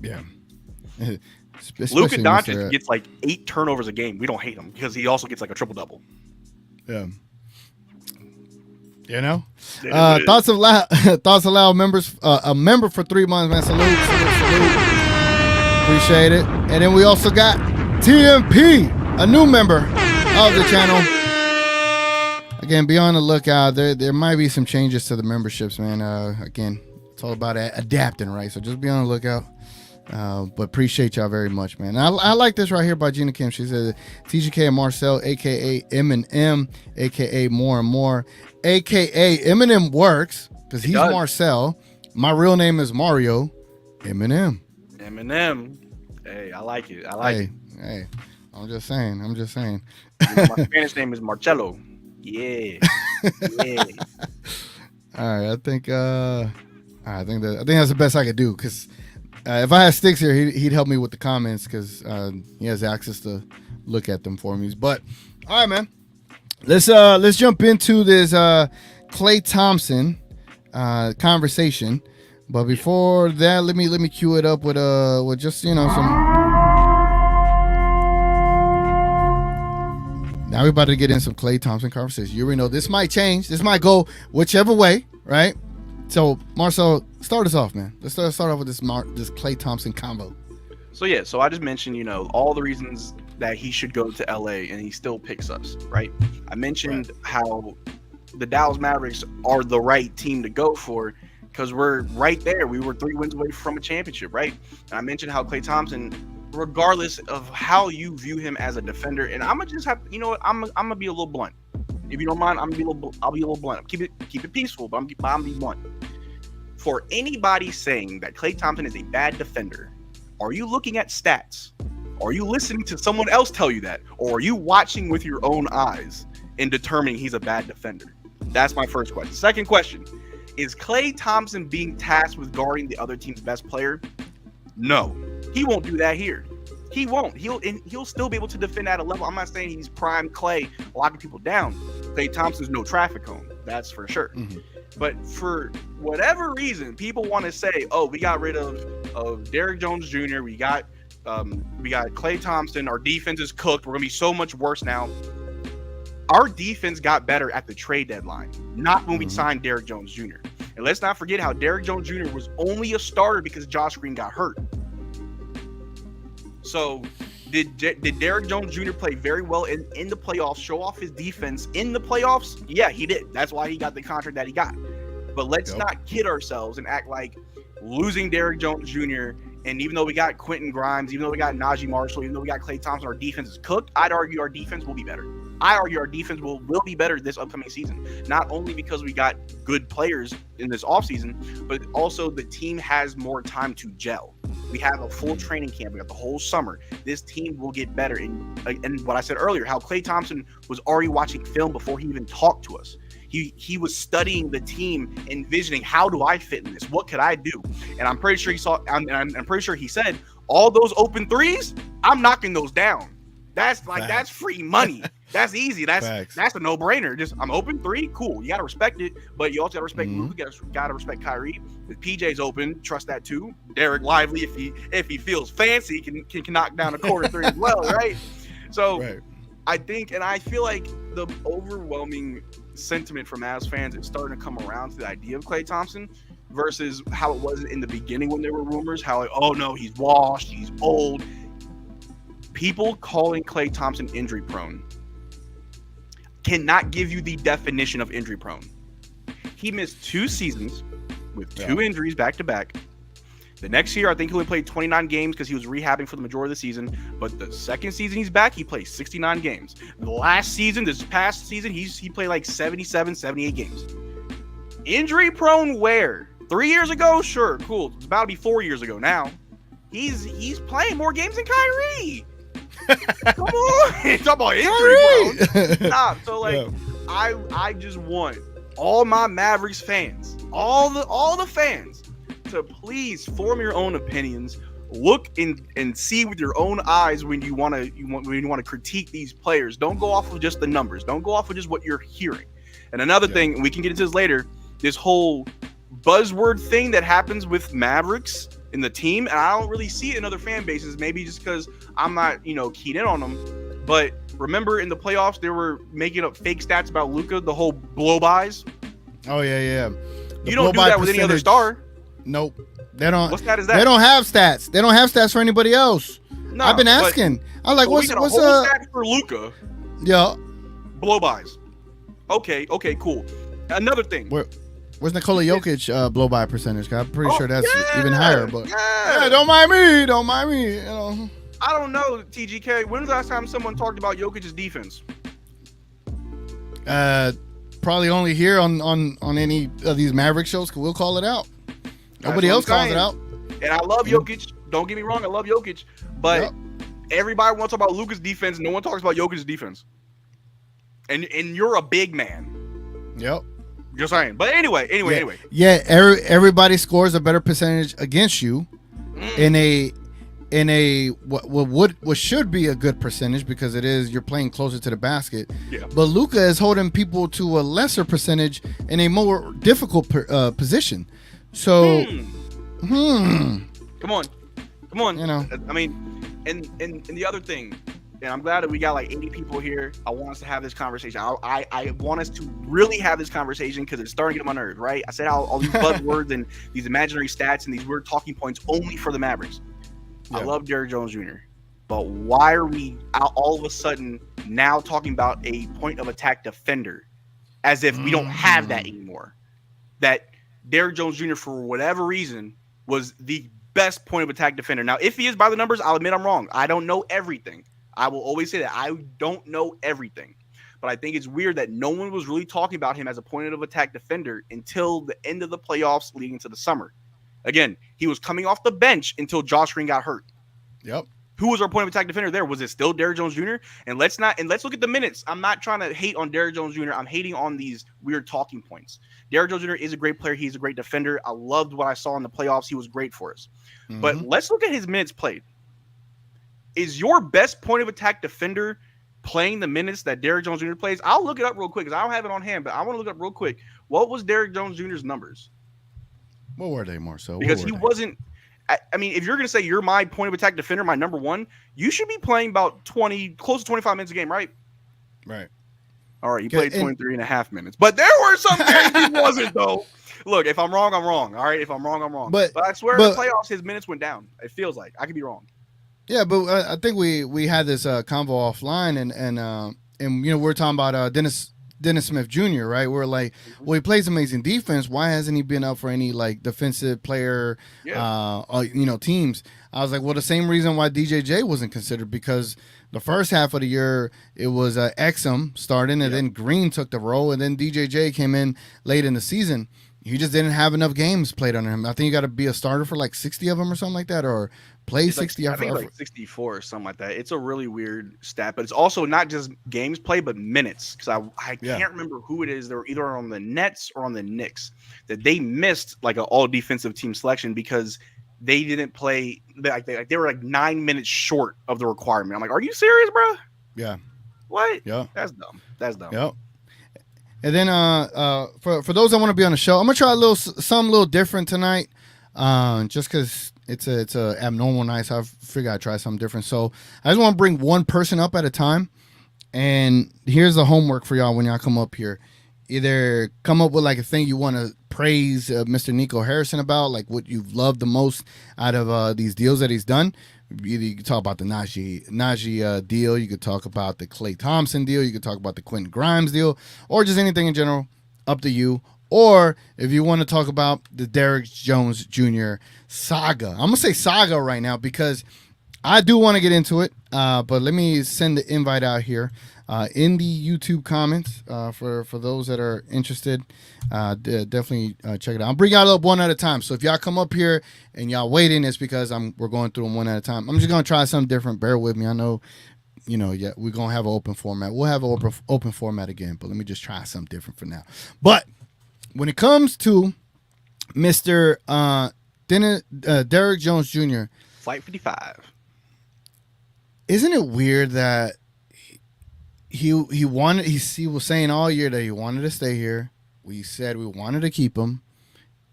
Yeah. Luka Doncic gets like 8 turnovers a game. We don't hate him because he also gets like a triple-double. Yeah. You know? Thoughts allowed members, a member for 3 months, man. Salute. Appreciate it. And then we also got TMP, a new member of the channel. Again, be on the lookout. There might be some changes to the memberships, man. Again, it's all about adapting, right? So just be on the lookout. But appreciate y'all very much, man. I like this right here by Gina Kim. She said, TGK and Marcel, aka Eminem, aka More and More, aka Eminem works because he's Marcel. My real name is Mario. Eminem. Hey, I like it. Hey, I'm just saying. You know, my Spanish name is Marcelo. Yeah. All right. I think that's the best I could do because. If I had Sticks here, he'd help me with the comments because he has access to look at them for me. But all right, man, let's jump into this Klay Thompson conversation. But before that, let me cue it up with just, you know, some. Now we're about to get in some Klay Thompson conversation. You already know this might change. This might go whichever way, right? So, Marcel, start us off, man. Let's start off with this Klay Thompson combo. So I just mentioned, you know, all the reasons that he should go to LA, and he still picks us, right? I mentioned how the Dallas Mavericks are the right team to go for because we're right there. We were 3 wins away from a championship, right? And I mentioned how Klay Thompson, regardless of how you view him as a defender, and I'm gonna just have, you know what, I'm gonna be a little blunt. If you don't mind, I'll be a little blunt. Keep it peaceful, but I'm gonna be blunt. For anybody saying that Klay Thompson is a bad defender, are you looking at stats? Are you listening to someone else tell you that? Or are you watching with your own eyes and determining he's a bad defender? That's my first question. Second question, is Klay Thompson being tasked with guarding the other team's best player? No, he won't do that here. He won't. He'll still be able to defend at a level. I'm not saying he's prime Klay locking people down. Klay Thompson's no traffic cone. That's for sure. Mm-hmm. But for whatever reason, people want to say, "Oh, we got rid of Derrick Jones Jr. We got Klay Thompson. Our defense is cooked. We're gonna be so much worse now." Our defense got better at the trade deadline, not when we signed Derrick Jones Jr. And let's not forget how Derrick Jones Jr. was only a starter because Josh Green got hurt. So did Derrick Jones Jr. play very well in the playoffs, show off his defense in the playoffs? Yeah, he did. That's why he got the contract that he got. But let's not kid ourselves and act like losing Derrick Jones Jr. and even though we got Quentin Grimes, even though we got Najee Marshall, even though we got Klay Thompson, our defense is cooked. I'd argue our defense will be better. I argue our defense will be better this upcoming season. Not only because we got good players in this offseason, but also the team has more time to gel. We have a full training camp. We got the whole summer. This team will get better. And what I said earlier, how Klay Thompson was already watching film before he even talked to us. He was studying the team, envisioning, how do I fit in this? What could I do? And I'm pretty sure he saw. I'm pretty sure he said, all those open threes, I'm knocking those down. That's free money. That's easy. That's a no-brainer. Just, I'm open three, cool. You gotta respect it, but you also gotta respect Luka. You gotta respect Kyrie. If PJ's open, trust that too. Derek Lively, if he feels fancy, can knock down a corner three as well, right? So I think, and I feel like the overwhelming sentiment from Mavs fans is starting to come around to the idea of Klay Thompson versus how it was in the beginning when there were rumors, how like, oh no, he's washed, he's old. People calling Klay Thompson injury prone cannot give you the definition of injury prone. He missed 2 seasons with 2 injuries back to back. The next year, I think he only played 29 games because he was rehabbing for the majority of the season. But the second season he's back, he played 69 games. The last season, this past season, he played like 77, 78 games. Injury prone where? 3 years ago? Sure, cool. It's about to be 4 years ago now. He's playing more games than Kyrie. Come on. Talk about injury prone. Nah, so like I just want all my Mavericks fans, all the fans, to please form your own opinions. Look and see with your own eyes when you want to critique these players. Don't go off of just the numbers. Don't go off of just what you're hearing. And another thing, and we can get into this later, this whole buzzword thing that happens with Mavericks in the team, and I don't really see it in other fan bases, maybe just because I'm not, keyed in on them. But remember in the playoffs, they were making up fake stats about Luka, the whole blow-bys. Oh, yeah. You don't do that with any other star. Nope. They don't. What stat is that? They don't have stats. They don't have stats for anybody else. No, I've been asking. I'm like, what's stat for Luka? Yeah. Blow-bys. Okay, cool. Another thing. Where's Nikola Jokic blow-by percentage? I'm pretty sure that's even higher. But don't mind me. I don't know, TGK. When was the last time someone talked about Jokic's defense? Probably only here on any of these Maverick shows. We'll call it out. Nobody else calls it out. And I love Jokic. Don't get me wrong, I love Jokic. But everybody wants to talk about Luka's defense. No one talks about Jokic's defense. And you're a big man. Yep. Just saying. But anyway. Yeah, everybody scores a better percentage against you in a what should be a good percentage because you're playing closer to the basket. Yeah. But Luka is holding people to a lesser percentage in a more difficult position. So, Come on. I mean, and the other thing, and I'm glad that we got like 80 people here. I want us to have this conversation. I want us to really have this conversation because it's starting to get on my nerves, right? I said all these buzzwords and these imaginary stats and these weird talking points only for the Mavericks. Yeah. I love Derrick Jones Jr., but why are we all of a sudden now talking about a point of attack defender as if we don't have that anymore? That Derrick Jones Jr., for whatever reason, was the best point of attack defender. Now, if he is by the numbers, I'll admit I'm wrong. I don't know everything. I will always say that. I don't know everything. But I think it's weird that no one was really talking about him as a point of attack defender until the end of the playoffs leading to the summer. Again, he was coming off the bench until Josh Green got hurt. Yep. Who was our point of attack defender there? Was it still Derrick Jones Jr.? And let's look at the minutes. I'm not trying to hate on Derrick Jones Jr. I'm hating on these weird talking points. Derrick Jones Jr. is a great player. He's a great defender. I loved what I saw in the playoffs. He was great for us. Mm-hmm. But let's look at his minutes played. Is your best point of attack defender playing the minutes that Derrick Jones Jr. plays? I'll look it up real quick because I don't have it on hand, but I want to look it up real quick. What was Derrick Jones Jr.'s numbers? What were they more so? Because he wasn't. I mean, if you're going to say you're my point of attack defender, my number one, you should be playing about close to 25 minutes a game, right? Right. All right, he played 23 and a half minutes. But there were some games he wasn't, though. Look, if I'm wrong, I'm wrong. All right, if I'm wrong, I'm wrong. But I swear in the playoffs, his minutes went down. It feels like. I could be wrong. Yeah, but I think we had this convo offline, and we're talking about Dennis Dennis Smith Jr., right? We're like, well, he plays amazing defense. Why hasn't he been up for any like defensive player, teams? I was like, well, the same reason why DJJ wasn't considered, because the first half of the year it was Exum starting, and then Green took the role, and then DJJ came in late in the season. He just didn't have enough games played under him. I think you got to be a starter for like 60 of them or something like that, or play 60. I think like 64 or something like that. It's a really weird stat, but it's also not just games played, but minutes. Because I can't remember who it is. They were either on the Nets or on the Knicks that they missed like an all defensive team selection because they didn't play. They were like 9 minutes short of the requirement. I'm like, are you serious, bro? Yeah. What? Yeah. That's dumb. That's dumb. Yep. And then for those that want to be on the show, I'm gonna try something a little different tonight, just because it's a abnormal night. So I figured I'd try something different. So I just want to bring one person up at a time, and here's the homework for y'all when y'all come up here. Either come up with like a thing you want to praise Mr. Nico Harrison about, like what you've loved the most out of these deals that he's done. Either you can talk about the Najee deal, you could talk about the Klay Thompson deal, you could talk about the Quentin Grimes deal, or just anything in general, up to you. Or if you want to talk about the Derrick Jones Jr. saga. I'm going to say saga right now because I do want to get into it, but let me send the invite out here in the YouTube comments for those that are interested. Definitely check it out. I'll bring y'all up one at a time. So if y'all come up here and y'all waiting, it's because we're going through them one at a time. I'm just going to try something different. Bear with me. I know, we're going to have an open format. We'll have an open format again, but let me just try something different for now. But when it comes to Mr. Derrick Jones Jr., Flight 55. Isn't it weird that he was saying all year that he wanted to stay here. We said we wanted to keep him,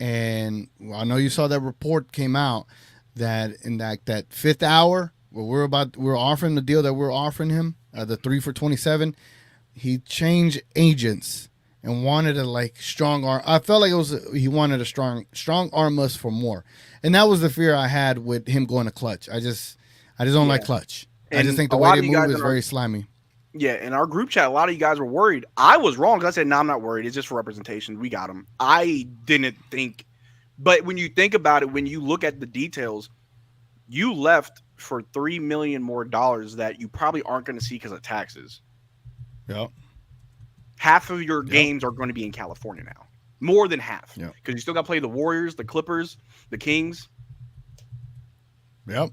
and I know you saw that report came out that in that fifth hour where we're offering the deal that we're offering him, the 3 for $27. He changed agents and wanted a like strong arm. I felt like he wanted a strong arm us for more, and that was the fear I had with him going to Clutch. I just don't like Clutch. I just think the way they move is very slimy. Yeah, in our group chat, a lot of you guys were worried. I was wrong because I said, no, I'm not worried. It's just for representation. We got him. I didn't think. But when you think about it, when you look at the details, you left for $3 million more that you probably aren't going to see because of taxes. Yep. Half of your games are going to be in California now. More than half. Because you still got to play the Warriors, the Clippers, the Kings. Yep.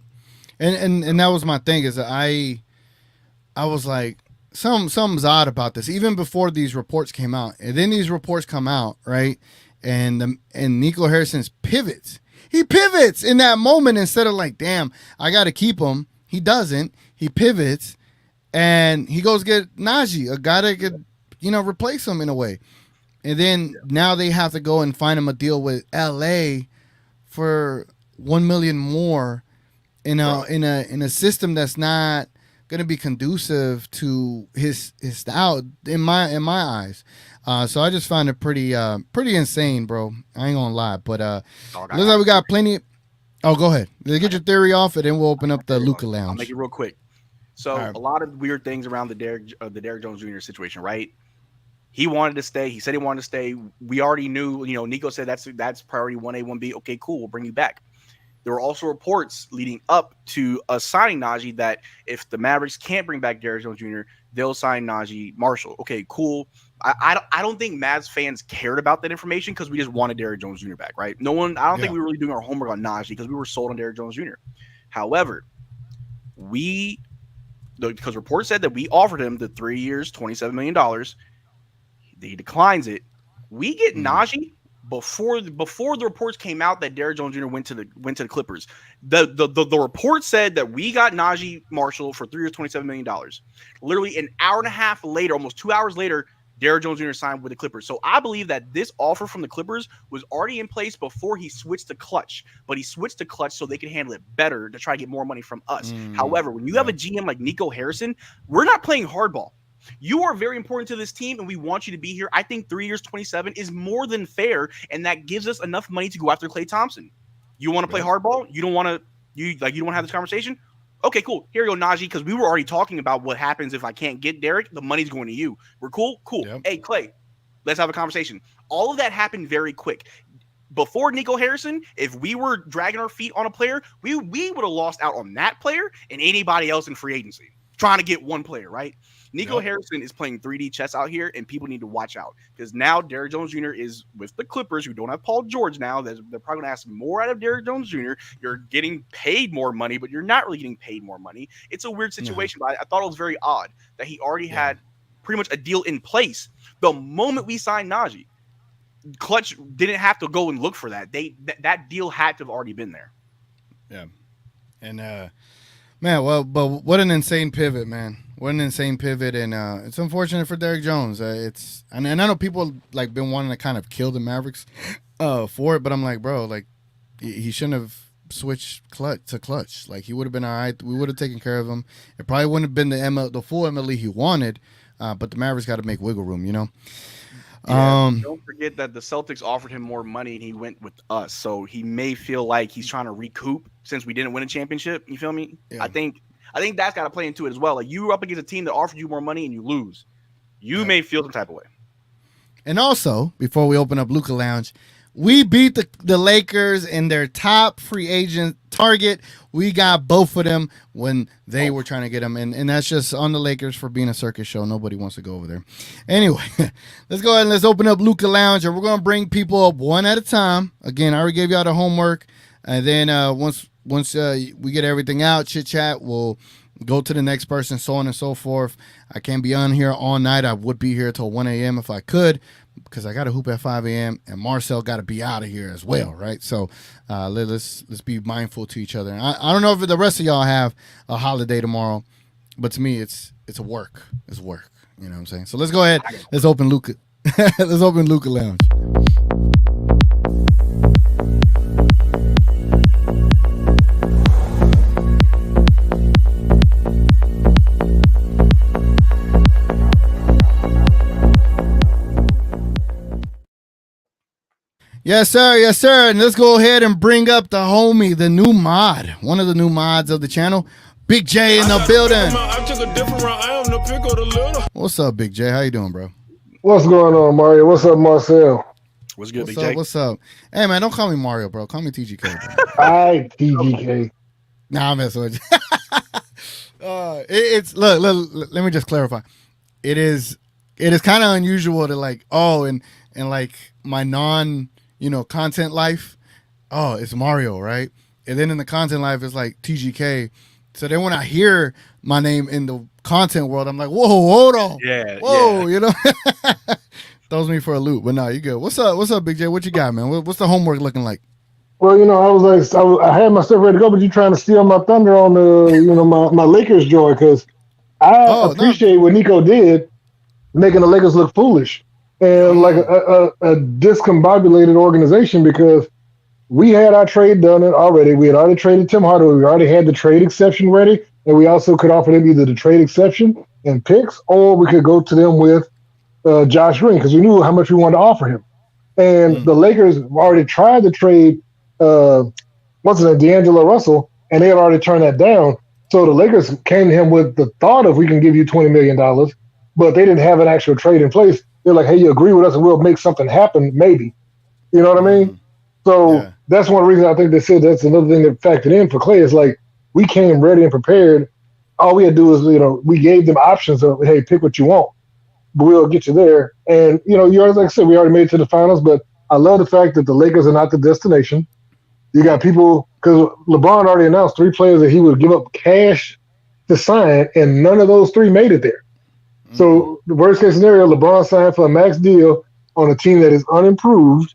And that was my thing is that I was like, something's odd about this, even before these reports came out. And then these reports come out, right? And Nico Harrison's pivots. He pivots in that moment instead of like, damn, I got to keep him. He doesn't. He pivots, and he goes get Najee, a guy that could, replace him in a way. And then now they have to go and find him a deal with LA for $1 million more in a system that's not going to be conducive to his style in my eyes. So I just find it pretty insane, bro. I ain't gonna lie, but looks like we got plenty. Oh, go ahead. Get your theory off, and then we'll open up the Luca Lounge. I'll make it real quick. So a lot of weird things around the Derrick Jones Jr. situation, right? He wanted to stay. He said he wanted to stay. We already knew. Nico said that's priority 1A, 1B. Okay, cool. We'll bring you back. There were also reports leading up to us signing Najee that if the Mavericks can't bring back Derrick Jones Jr., they'll sign Najee Marshall. Okay, cool. I don't think Mavs fans cared about that information because we just wanted Derrick Jones Jr. back, right? I don't think we were really doing our homework on Najee because we were sold on Derrick Jones Jr. However, because reports said that we offered him the 3 years, $27 million. He declines it. We get Najee before the reports came out that Derrick Jones Jr. went to the Clippers. The report said that we got Najee Marshall for 3 years, $27 million. Literally an hour and a half later, almost 2 hours later, Derrick Jones Jr. signed with the Clippers. So I believe that this offer from the Clippers was already in place before he switched to Clutch. But he switched to Clutch so they could handle it better to try to get more money from us. However, when you have a GM like Nico Harrison, we're not playing hardball. You are very important to this team, and we want you to be here. I think 3 years, 27 is more than fair, and that gives us enough money to go after Klay Thompson. You want to play hardball? You don't want to have this conversation? Okay, cool. Here you go, Najee, because we were already talking about what happens if I can't get Derek. The money's going to you. We're cool? Cool. Yep. Hey, Klay, let's have a conversation. All of that happened very quick. Before Nico Harrison, if we were dragging our feet on a player, we would have lost out on that player and anybody else in free agency trying to get one player, right? Nico Harrison is playing 3D chess out here, and people need to watch out because now Derrick Jones Jr. is with the Clippers, who don't have Paul George now. They're probably going to ask more out of Derrick Jones Jr. You're getting paid more money, but you're not really getting paid more money. It's a weird situation, but I thought it was very odd that he already had pretty much a deal in place. The moment we signed Najee, Clutch didn't have to go and look for that. That deal had to have already been there. Yeah. And, man, well, but what an insane pivot, man. What an insane pivot, and it's unfortunate for Derrick Jones. And I know people like been wanting to kind of kill the Mavericks for it, but I'm like, bro, like he shouldn't have switched clutch. Like he would have been all right. We would have taken care of him. It probably wouldn't have been the full MLE he wanted, but the Mavericks got to make wiggle room, you know. Yeah, don't forget that the Celtics offered him more money and he went with us, so he may feel like he's trying to recoup since we didn't win a championship. You feel me? Yeah. I think that's got to play into it as well. Like you were up against a team that offered you more money and you lose, you may feel some type of way. And also, before we open up Luka Lounge, we beat the Lakers in their top free agent target. We got both of them when they were trying to get them. And that's just on the Lakers for being a circus show. Nobody wants to go over there. Anyway, let's go ahead and let's open up Luka Lounge. And we're going to bring people up one at a time. Again, I already gave y'all the homework. And then once we get everything out, chit-chat, we'll go to the next person, so on and so forth. I can't be on here all night. I would be here till 1 a.m. if I could, because I got to hoop at 5 a.m. and Marcel got to be out of here as well, right? So let's be mindful to each other. And I don't know if the rest of y'all have a holiday tomorrow, but to me, it's a work. It's work. You know what I'm saying? So let's go ahead. Let's open Luka. Let's open Luka Lounge. Yes, sir. Yes, sir. And let's go ahead and bring up the homie, the new mod, one of the new mods of the channel, Big J in the building. I took a different route. I am the pick of the little. What's up, Big J? How you doing, bro? What's going on, Mario? What's up, Marcel? What's good, Big J? J? What's up? Hey, man, don't call me Mario, bro. Call me TGK, bro. Hi, TGK. Nah, I'm messing with you. It's look, let me just clarify. It is kind of unusual to like, and like my content life, it's Mario, right? And then in the content life, it's like TGK. So then when I hear my name in the content world, I'm like, whoa, hold on. Yeah. Whoa, you know? Throws me for a loop. But no, you good. What's up, Big J? What you got, man? What's the homework looking like? Well, I had my stuff ready to go, but you trying to steal my thunder on the, my Lakers joy, because I appreciate what Nico did, making the Lakers look foolish and like a discombobulated organization, because we had our trade done already. We had already traded Tim Hardaway. We already had the trade exception ready, and we also could offer them either the trade exception and picks, or we could go to them with Josh Green, because we knew how much we wanted to offer him. And the Lakers already tried to trade D'Angelo Russell, and they had already turned that down. So the Lakers came to him with the thought of, we can give you $20 million, but they didn't have an actual trade in place. They're like, hey, you agree with us and we'll make something happen, maybe. You know what I mean? So that's one reason I think they said that's another thing that factored in for Klay, is like, we came ready and prepared. All we had to do is, we gave them options of, hey, pick what you want, but we'll get you there. And, you already, like I said, we already made it to the finals, but I love the fact that the Lakers are not the destination. You got people, because LeBron already announced 3 players that he would give up cash to sign, and none of those 3 made it there. So the worst case scenario, LeBron signed for a max deal on a team that is unimproved,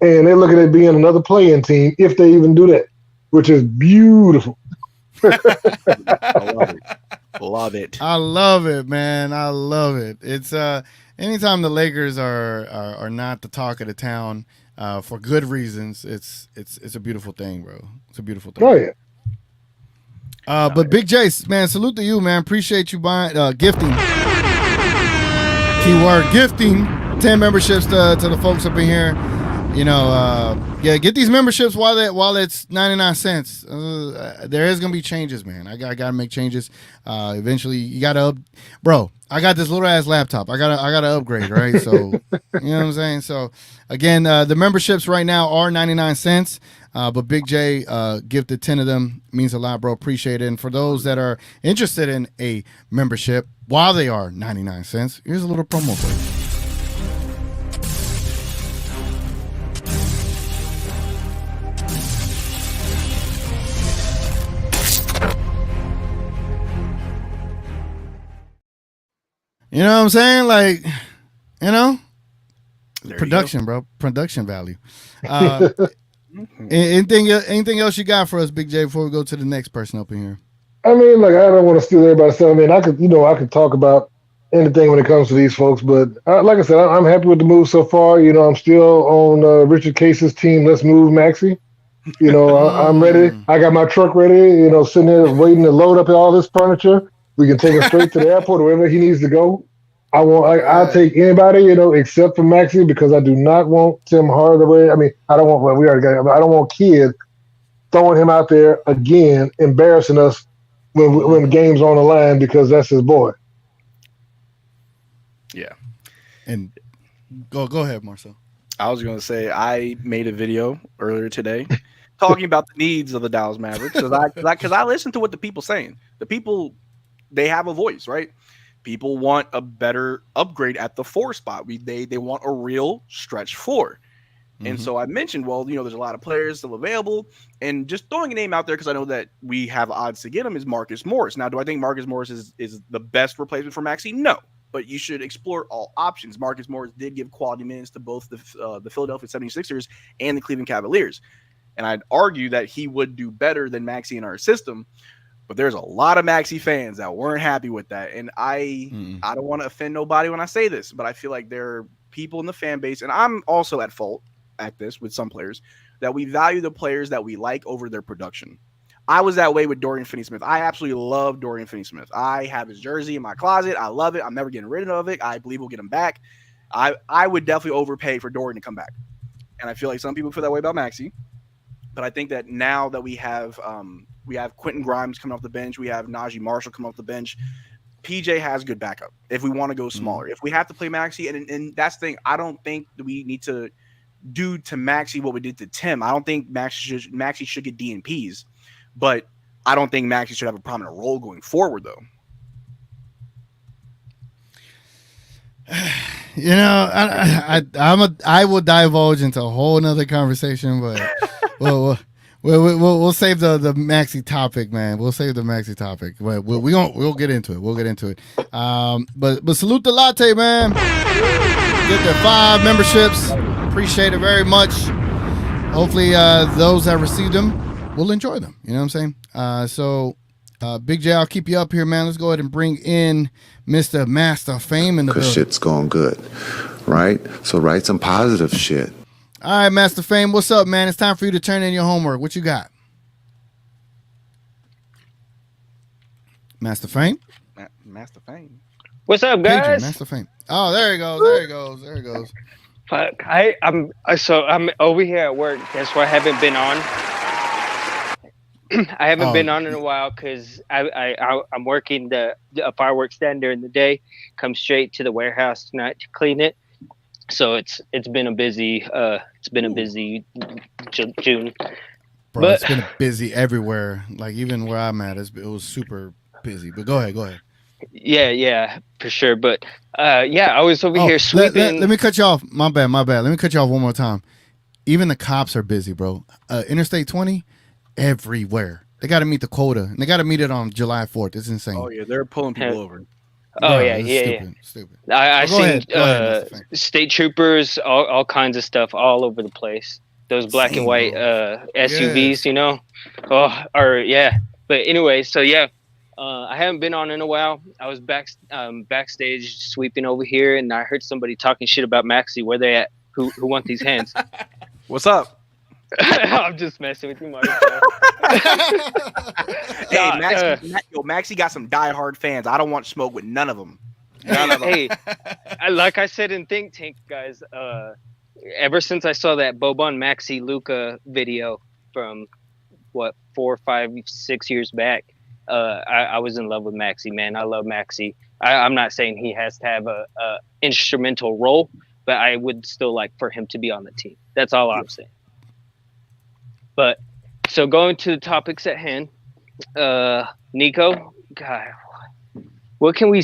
and they're looking at being another play-in team if they even do that, which is beautiful. I love it. I love it, man. I love it. It's anytime the Lakers are not the talk of the town, for good reasons, it's a beautiful thing, bro. It's a beautiful thing. Oh yeah. But Big J, man, salute to you, man. Appreciate you buying gifting. Keyword gifting 10 memberships to the folks up in here. Get these memberships while it's 99 cents. There is gonna be changes, man. I gotta make changes. Eventually, you gotta bro. I got this little ass laptop. I gotta upgrade, right? So you know what I'm saying. So again, the memberships right now are 99 cents. But Big J gifted 10 of them. Means a lot, bro. Appreciate it. And for those that are interested in a membership, while they are 99 cents, here's a little promo for you. You know what I'm saying? Like, production, bro. Production value. Anything else you got for us, Big J, before we go to the next person up in here? I mean, like, I don't want to steal everybody's stuff. I mean, I could talk about anything when it comes to these folks, but like I said, I'm happy with the move so far. I'm still on Richard Case's team. Let's move Maxey. I'm ready. I got my truck ready. Sitting there waiting to load up all this furniture. We can take him straight to the airport or wherever he needs to go. I'll take anybody, except for Maxey, because I do not want Tim Hardaway. I mean, I don't want kids throwing him out there again, embarrassing us when the game's on the line because that's his boy. Yeah. And go ahead, Marcel. I was going to say I made a video earlier today talking about the needs of the Dallas Mavericks because I listened to what the people saying. The people, they have a voice, right? People want a better upgrade at the 4 spot. They want a real stretch 4. And so I mentioned, there's a lot of players still available, and just throwing a name out there because I know that we have odds to get him is Marcus Morris. Now, do I think Marcus Morris is the best replacement for Maxey? No, but you should explore all options. Marcus Morris did give quality minutes to both the Philadelphia 76ers and the Cleveland Cavaliers, and I'd argue that he would do better than Maxey in our system. But there's a lot of Maxey fans that weren't happy with that. And I don't want to offend nobody when I say this, but I feel like there are people in the fan base, and I'm also at fault at this with some players, that we value the players that we like over their production. I was that way with Dorian Finney-Smith. I absolutely love Dorian Finney-Smith. I have his jersey in my closet. I love it. I'm never getting rid of it. I believe we'll get him back. I would definitely overpay for Dorian to come back. And I feel like some people feel that way about Maxey. But I think that now that we have Quentin Grimes coming off the bench, we have Najee Marshall coming off the bench, PJ has good backup if we want to go smaller. If we have to play Maxey, and that's the thing, I don't think we need to do to Maxey what we did to Tim. I don't think Maxey should get DNPs, but I don't think Maxey should have a prominent role going forward, though. I will divulge into a whole nother conversation, but we'll save the Maxey topic, man. We'll save the Maxey topic. We'll get into it. We'll get into it. But salute the latte, man. Get their 5 memberships. Appreciate it very much. Hopefully, those that received them will enjoy them. You know what I'm saying? Big J, I'll keep you up here, man. Let's go ahead and bring in Mr. Master Fame in the building. Shit's going good, right? So write some positive shit. All right, Master Fame, what's up, man? It's time for you to turn in your homework. What you got? Master Fame? Master Fame. What's up, guys? Pedro, Master Fame. Oh, there he goes. There he goes. There he goes. Fuck, I'm over here at work. That's why I haven't been on. I haven't been on in a while because I'm working the fireworks stand during the day. Come straight to the warehouse tonight to clean it. So it's been a busy June. Bro, but it's been busy everywhere. Like even where I'm at, it was super busy. But go ahead. Yeah, for sure. But I was over here sweeping. Let me cut you off. My bad. Let me cut you off one more time. Even the cops are busy, bro. Interstate 20, everywhere. They got to meet the quota, and they got to meet it on July 4th. It's insane. Oh yeah, they're pulling people over. Oh, yeah. Stupid. I seen state troopers, all kinds of stuff all over the place. Those black and white SUVs, you know. But anyway, so I haven't been on in a while. I was backstage sweeping over here, and I heard somebody talking shit about Maxey. Where they at? Who want these hands? What's up? I'm just messing with you, Mario. Hey, Maxey got some diehard fans. I don't want to smoke with none of them. Hey, like I said in Think Tank, guys, ever since I saw that Boban Maxi Luka video from 4, 5, 6 years back, I was in love with Maxi, man. I love Maxi. I'm not saying he has to have a instrumental role, but I would still like for him to be on the team. That's all I'm saying. But so going to the topics at hand, Nico, God, what can we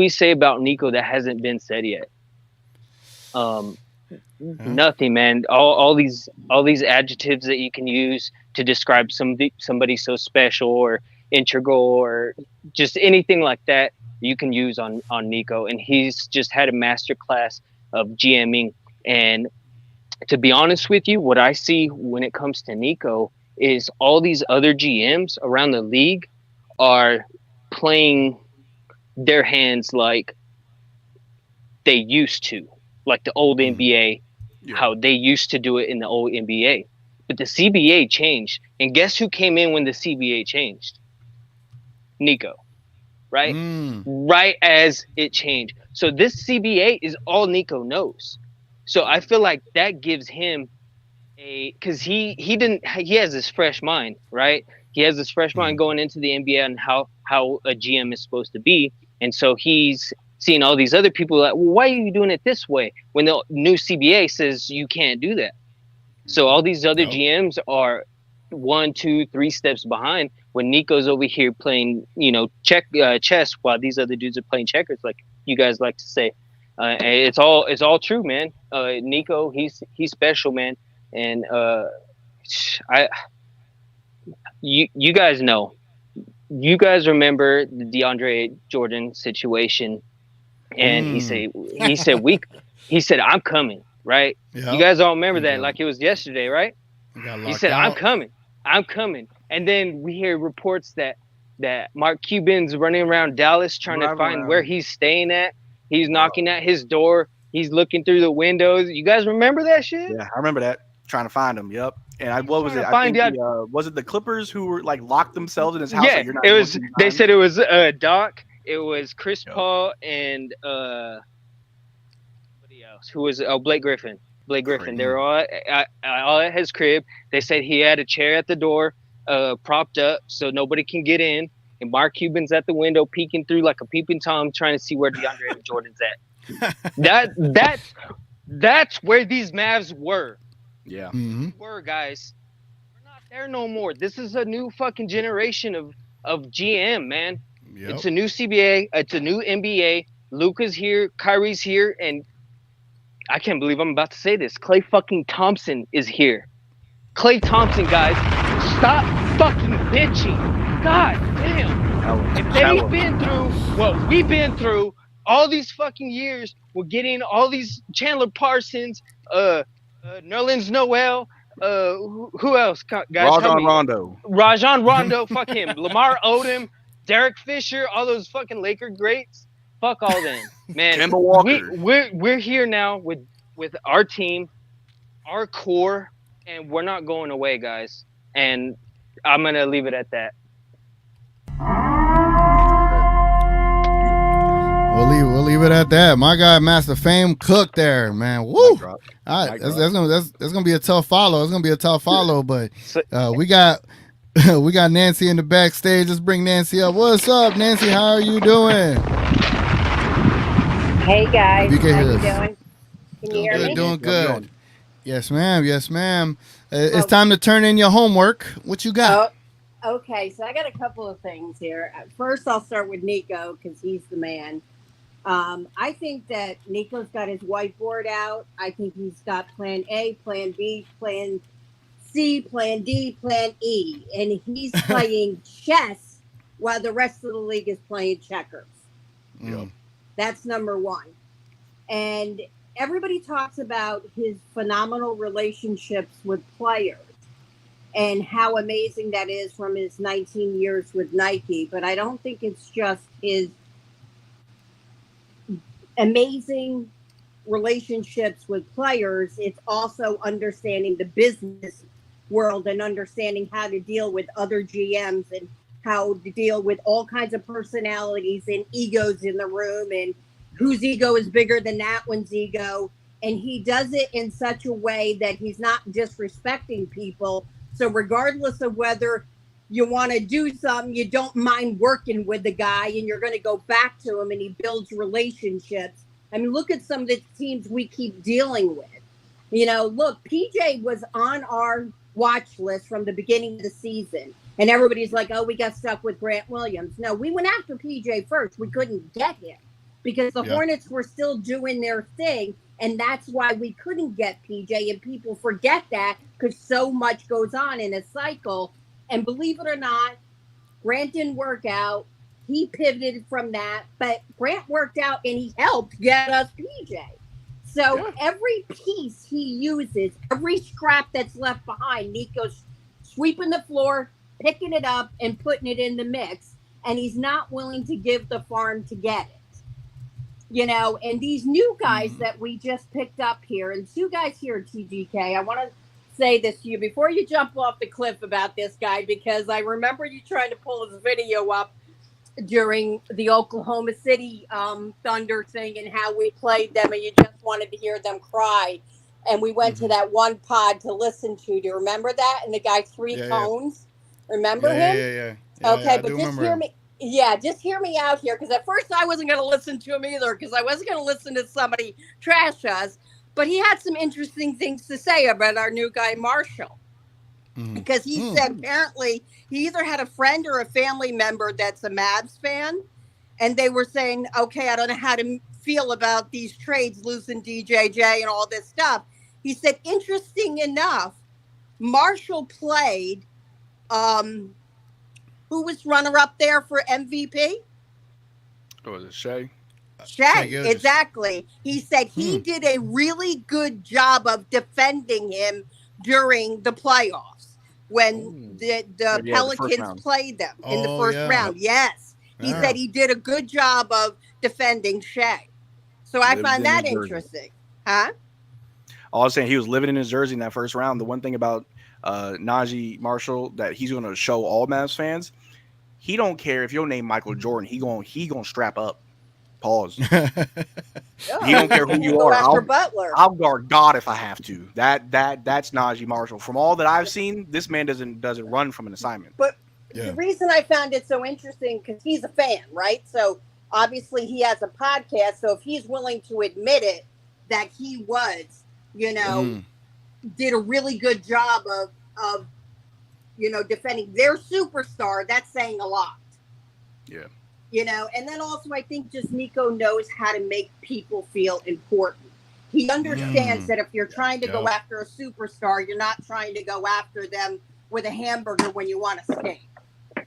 say about Nico that hasn't been said yet? Nothing, man. All these adjectives that you can use to describe somebody so special or integral or just anything like that you can use on Nico, and he's just had a master class of GMing. And to be honest with you, what I see when it comes to Nico is all these other GMs around the league are playing their hands like they used to, like the old NBA, how they used to do it in the old NBA. But the CBA changed, and guess who came in when the CBA changed? Nico, right? Right as it changed. So this CBA is all Nico knows. So I feel like that gives him because he has this fresh mind, right? He has this fresh mind going into the NBA and how a GM is supposed to be. And so he's seeing all these other people like, well, why are you doing it this way when the new CBA says you can't do that? So all these other GMs are 1, 2, 3 steps behind when Nico's over here playing, chess while these other dudes are playing checkers, like you guys like to say. And it's all true, man. Nico, he's special, man. And you guys know, you guys remember the DeAndre Jordan situation, and he said I'm coming, right? Yep. You guys all remember that like it was yesterday, right? He said I'm coming, and then we hear reports that Mark Cuban's running around Dallas trying to find where he's staying at. He's knocking at his door. He's looking through the windows. You guys remember that shit? Yeah, I remember that. Trying to find him. Yep. And what was it? I think was it the Clippers who were like locked themselves in his house? Yeah, like, it was. They said it was Doc. It was Chris Paul and somebody else who was Blake Griffin. Blake Griffin. They were all at his crib. They said he had a chair at the door, propped up so nobody can get in. And Mark Cuban's at the window peeking through like a peeping Tom, trying to see where DeAndre Jordan's at. That's where these Mavs were. Yeah. Were, guys. We're not there no more. This is a new fucking generation of GM, man. Yep. It's a new CBA. It's a new NBA. Luka's here. Kyrie's here. And I can't believe I'm about to say this. Klay fucking Thompson is here. Klay Thompson, guys. Stop fucking bitching. God damn. If they've been through what we've been through all these fucking years, we're getting all these Chandler Parsons, Nerlens Noel, who else, guys? Rajon Rondo, fuck him. Lamar Odom, Derek Fisher, all those fucking Laker greats. Fuck all them, man. Kemba Walker. We're here now with our team, our core, and we're not going away, guys. And I'm gonna leave it at that. We'll leave it at that. My guy, Master Fame, Cook there, man. Woo! That's gonna be a tough follow. It's gonna be a tough follow, but we got Nancy in the backstage. Let's bring Nancy up. What's up, Nancy? How are you doing? Hey guys, how you doing? Can you hear me? Doing good. Yes, ma'am. Yes, ma'am. It's time to turn in your homework. What you got? Okay, so I got a couple of things here. First, I'll start with Nico because he's the man. I think that Nico's got his whiteboard out. I think he's got plan A, plan B, plan C, plan D, plan E. And he's playing chess while the rest of the league is playing checkers. Yeah. That's number one. And everybody talks about his phenomenal relationships with players and how amazing that is from his 19 years with Nike. But I don't think it's just his amazing relationships with players. It's also understanding the business world and understanding how to deal with other GMs and how to deal with all kinds of personalities and egos in the room and whose ego is bigger than that one's ego. and he does it in such a way that he's not disrespecting people. So regardless of whether you want to do something, you don't mind working with the guy, and you're going to go back to him, and he builds relationships. I mean, look at some of the teams we keep dealing with. You know, look, PJ was on our watch list from the beginning of the season, and everybody's like, oh, we got stuck with Grant Williams. No, we went after PJ first. We couldn't get him because the Hornets were still doing their thing, and that's why we couldn't get PJ, and people forget that because so much goes on in a cycle. And believe it or not, Grant didn't work out. He pivoted from that, but Grant worked out, and he helped get us PJ. So every piece he uses, every scrap that's left behind, Nico's sweeping the floor, picking it up, and putting it in the mix. And he's not willing to give the farm to get it. You know, and these new guys that we just picked up here, and two guys here at TGK, I want to say this to you before you jump off the cliff about this guy, because I remember you trying to pull his video up during the Oklahoma City Thunder thing and how we played them, and you just wanted to hear them cry. And we went to that one pod to listen to. Do you remember that? And the guy, Three Cones. Remember him? Yeah, okay, I but just hear me. Yeah, just hear me out here, because at first I wasn't going to listen to him either, because I wasn't going to listen to somebody trash us. But he had some interesting things to say about our new guy, Marshall. Because he said apparently he either had a friend or a family member that's a Mavs fan, and they were saying, okay, I don't know how to feel about these trades, losing DJJ and all this stuff. He said, interesting enough, Marshall played, who was runner-up there for MVP? Oh, was it Shea? Shea, exactly. He said he did a really good job of defending him during the playoffs when the Pelicans played them in the first round. Yes. He said he did a good job of defending Shea. So I find that interesting. Huh? I was saying he was living in his jersey in that first round. The one thing about Najee Marshall that he's going to show all Mavs fans, he don't care if your name Michael Jordan. He gonna strap up. Pause. He don't care who you are. I'll guard God if I have to. That's Najee Marshall. From all that I've seen, this man doesn't run from an assignment. But the reason I found it so interesting, because he's a fan, right? So obviously he has a podcast. So if he's willing to admit it, that he was, you know, did a really good job of you know, defending their superstar, that's saying a lot. Yeah. You know, and then also I think just Nico knows how to make people feel important. He understands that if you're trying to go after a superstar, you're not trying to go after them with a hamburger when you want a steak.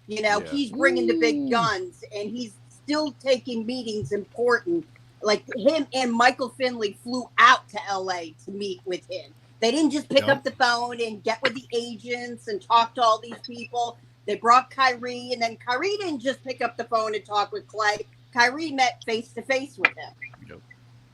You know, he's bringing the big guns, and he's still taking meetings important. Like him and Michael Finley flew out to LA to meet with him. They didn't just pick up the phone and get with the agents and talk to all these people. They brought Kyrie, and then Kyrie didn't just pick up the phone and talk with Klay. Kyrie met face-to-face with him.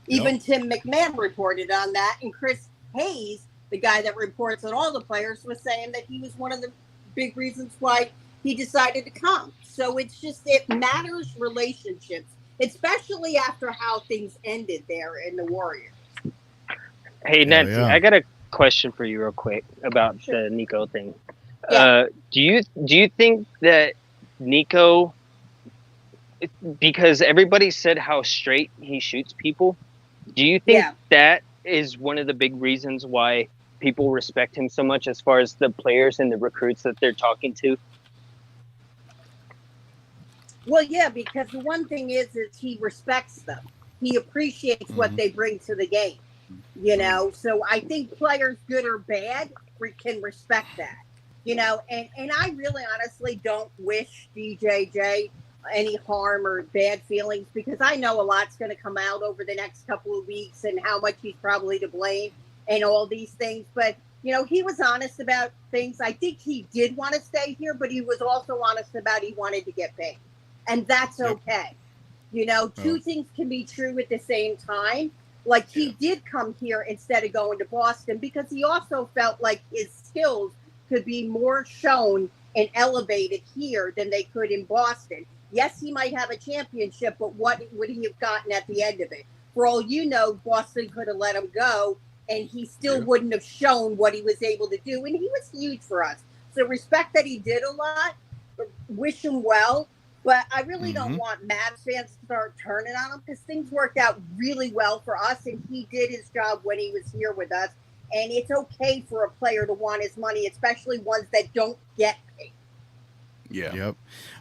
Even Tim McMahon reported on that, and Chris Hayes, the guy that reports on all the players, was saying that he was one of the big reasons why he decided to come. So it's just, it matters relationships, especially after how things ended there in the Warriors. Hey, Nancy, I got a question for you real quick about the Nico thing. Do you think that Nico, because everybody said how straight he shoots people, do you think that is one of the big reasons why people respect him so much as far as the players and the recruits that they're talking to? Well, yeah, because the one thing is he respects them. He appreciates what they bring to the game, you know? So I think players, good or bad, can respect that. You know, and I really honestly don't wish DJJ any harm or bad feelings, because I know a lot's going to come out over the next couple of weeks and how much he's probably to blame and all these things. But, you know, he was honest about things. I think he did want to stay here, but he was also honest about he wanted to get paid. And that's okay. You know, two things can be true at the same time. Like he did come here instead of going to Boston because he also felt like his skills could be more shown and elevated here than they could in Boston. Yes, he might have a championship, but what would he have gotten at the end of it? For all you know, Boston could have let him go, and he still wouldn't have shown what he was able to do. And he was huge for us. So respect that he did a lot. Wish him well. But I really don't want Mavs fans to start turning on him because things worked out really well for us, and he did his job when he was here with us. And it's okay for a player to want his money, especially ones that don't get paid. Yeah. Yep.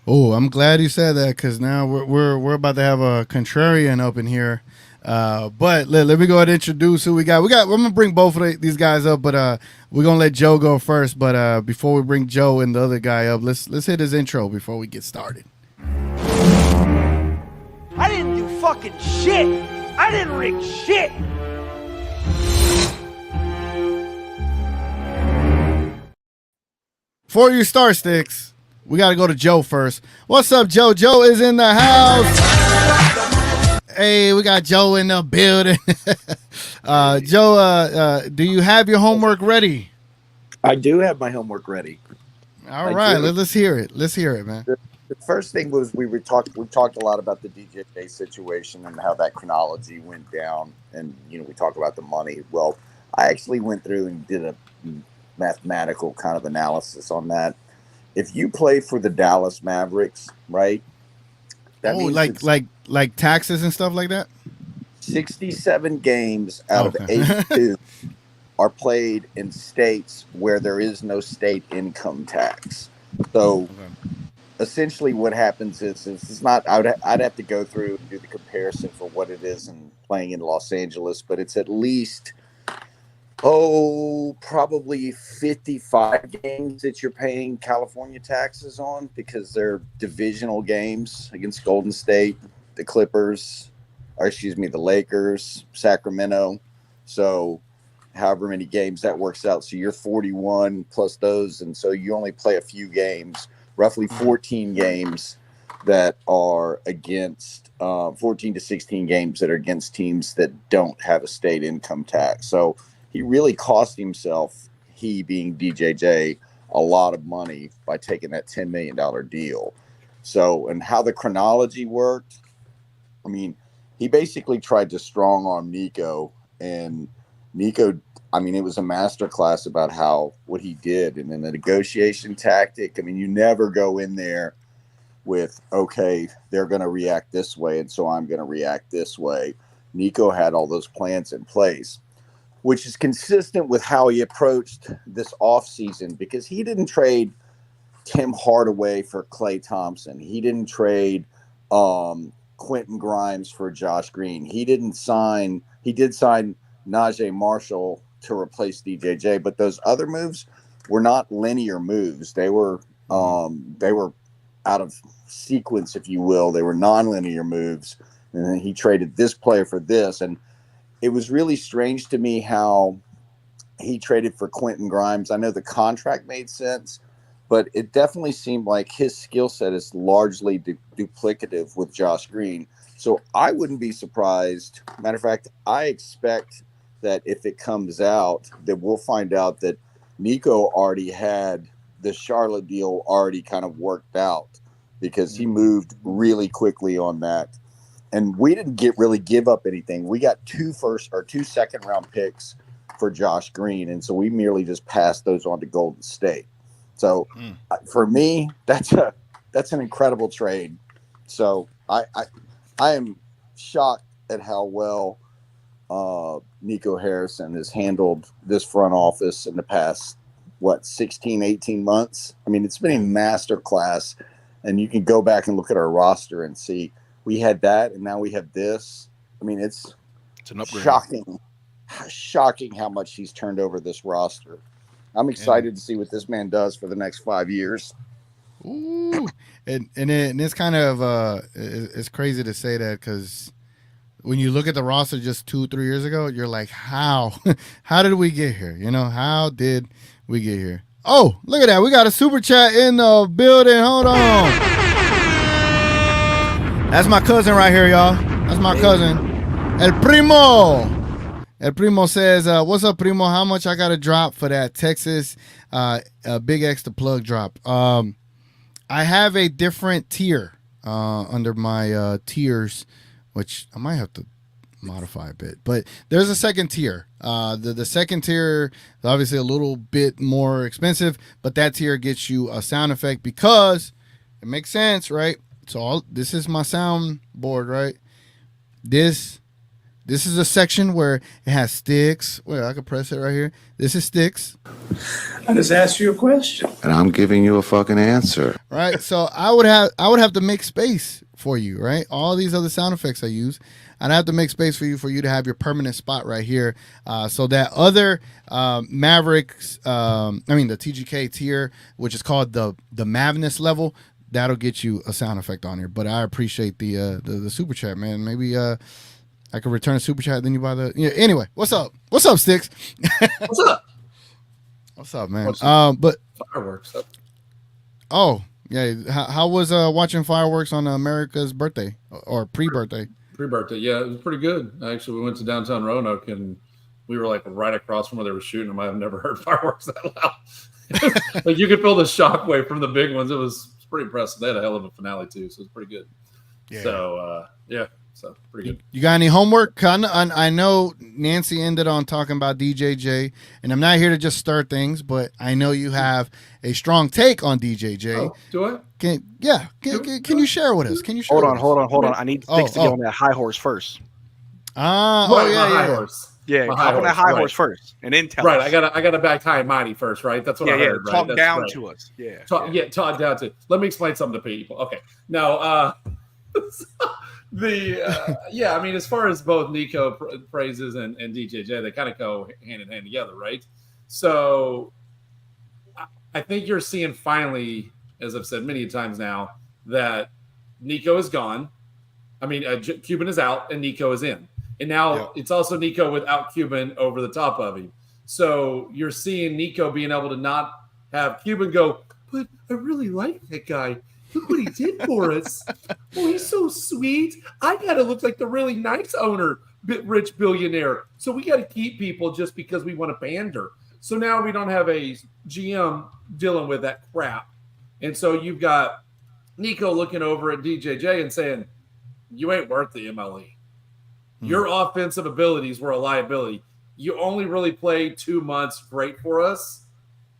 Oh, I'm glad you said that because now we're about to have a contrarian up in here. But let me go ahead and introduce who we got. I'm gonna bring both of these guys up, but we're gonna let Joe go first. But before we bring Joe and the other guy up, let's hit his intro before we get started. I didn't do fucking shit. I didn't rig shit. Before you start, Sticks, we got to go to Joe first. What's up, Joe? Joe is in the house. Hey, we got Joe in the building. Joe, do you have your homework ready? I do have my homework ready. All right, let's hear it. Let's hear it, man. The first thing was we talked a lot about the DJJ situation and how that chronology went down, and we talked about the money. Well, I actually went through and did a mathematical kind of analysis on that. If you play for the Dallas Mavericks, right? That means like taxes and stuff like that? 67 games out of 82 are played in states where there is no state income tax. So essentially what happens is it's not, I'd have to go through and do the comparison for what it is in playing in Los Angeles, but it's at least probably 55 games that you're paying California taxes on because they're divisional games against Golden State, the Clippers, the Lakers, Sacramento. So however many games that works out. So you're 41 plus those. And so you only play a few games, roughly 14 games that are against 14 to 16 games that are against teams that don't have a state income tax. So he really cost himself, he being DJJ, a lot of money by taking that $10 million deal. So, and how the chronology worked, I mean, he basically tried to strong arm Nico, and Nico, I mean, it was a masterclass about what he did. And then the negotiation tactic, I mean, you never go in there with, okay, they're going to react this way, and so I'm going to react this way. Nico had all those plans in place, which is consistent with how he approached this offseason, because he didn't trade Tim Hardaway for Klay Thompson. He didn't trade Quentin Grimes for Josh Green. He did sign Najee Marshall to replace DJJ, but those other moves were not linear moves. They were out of sequence, if you will. They were non-linear moves. And then he traded this player for this, and it was really strange to me how he traded for Quentin Grimes. I know the contract made sense, but it definitely seemed like his skill set is largely duplicative with Josh Green. So I wouldn't be surprised. Matter of fact, I expect that if it comes out, that we'll find out that Nico already had the Charlotte deal already kind of worked out, because he moved really quickly on that. And we didn't really give up anything. We got 2 second round picks for Josh Green, and so we merely just passed those on to Golden State. So for me, that's an incredible trade. So I am shocked at how well Nico Harrison has handled this front office in the past 16, 18 months. I mean, it's been a master class, and you can go back and look at our roster and see. We had that, and now we have this. I mean, it's an upgrade. Shocking how much he's turned over this roster. I'm excited to see what this man does for the next 5 years. Ooh, and it's kind of it's crazy to say that, because when you look at the roster just 2-3 years ago, you're like, how did we get here? How did we get here? Oh, look at that. We got a super chat in the building. Hold on. That's my cousin right here, y'all. That's my cousin. El Primo. El Primo says, what's up, Primo? How much I got to drop for that Texas Big X to plug drop? I have a different tier under my tiers, which I might have to modify a bit. But there's a second tier. The second tier is obviously a little bit more expensive, but that tier gets you a sound effect because it makes sense, right? So this is my sound board, right? This is a section where it has sticks. Wait, I can press it right here. This is sticks. I just asked you a question. And I'm giving you a fucking answer. Right. So I would have to make space for you, right? All these other sound effects I use, I'd have to make space for you to have your permanent spot right here. So that other Mavericks, the TGK tier, which is called the Mavness level, that'll get you a sound effect on here. But I appreciate the super chat, man. Maybe I could return a super chat, then you buy the. Yeah. Anyway, what's up? What's up, Sticks? What's up? What's up, man? What's up? But Fireworks. oh yeah, how was watching fireworks on America's birthday or pre-birthday? Pre-birthday, yeah, it was pretty good. Actually, we went to downtown Roanoke and we were like right across from where they were shooting them. I've never heard fireworks that loud. Like you could feel the shockwave from the big ones. It was pretty impressive. They had a hell of a finale too, so it was pretty good. Yeah. So so pretty good. You got any homework? I know Nancy ended on talking about DJJ, and I'm not here to just stir things, but I know you have a strong take on DJJ. Oh, do I? Can you share with us? Can you share? Hold on. I need Sticks to get on that high horse first. High horse. Yeah, hop on that high horse first, and then tell us. I got to back high and mighty first, right? That's what I heard. Right? Talk That's down right. to us. Talk down to. Let me explain something to people. Okay, now I mean, as far as both Nico praises and DJJ, they kind of go hand in hand together, right? So I think you're seeing finally, as I've said many times now, that Nico is gone. I mean, Cuban is out and Nico is in. And now it's also Nico without Cuban over the top of him. So you're seeing Nico being able to not have Cuban go, but I really like that guy. Look what he did for us. Oh, he's so sweet. I got to look like the really nice owner, rich billionaire. So we got to keep people just because we want to pander. So now we don't have a GM dealing with that crap. And so you've got Nico looking over at DJJ and saying, you ain't worth the MLE. Your offensive abilities were a liability. You only really played 2 months great for us,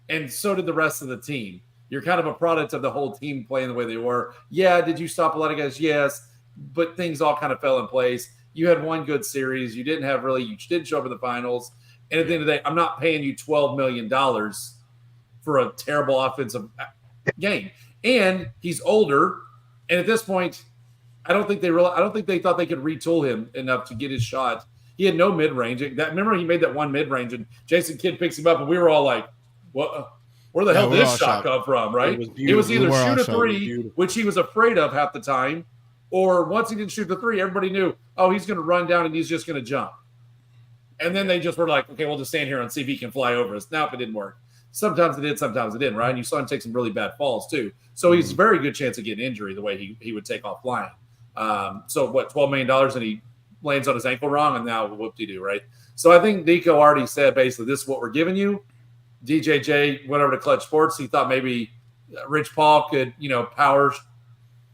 and so did the rest of the team. You're kind of a product of the whole team playing the way they were. Yeah, did you stop a lot of guys? Yes, but things all kind of fell in place. You had one good series. You didn't show up in the finals. And at the end of the day, I'm not paying you $12 million for a terrible offensive game. And he's older, and at this point, I don't think they thought they could retool him enough to get his shot. He had no mid-range. Remember he made that one mid-range, and Jason Kidd picks him up, and we were all like, "What? Where the hell did this shot come from?" Right? It was either shoot a three, which he was afraid of half the time, or once he didn't shoot the three, everybody knew, oh, he's going to run down and he's just going to jump. And then they just were like, okay, we'll just stand here and see if he can fly over us. Now, if it didn't work. Sometimes it did, sometimes it didn't, right? And you saw him take some really bad falls, too. So he's a very good chance of getting injury the way he would take off flying. So what, $12 million and he lands on his ankle wrong, and now whoop-de-doo, right? So I think Nico already said basically this is what we're giving you. DJJ went over to Clutch Sports. He thought maybe Rich Paul could, power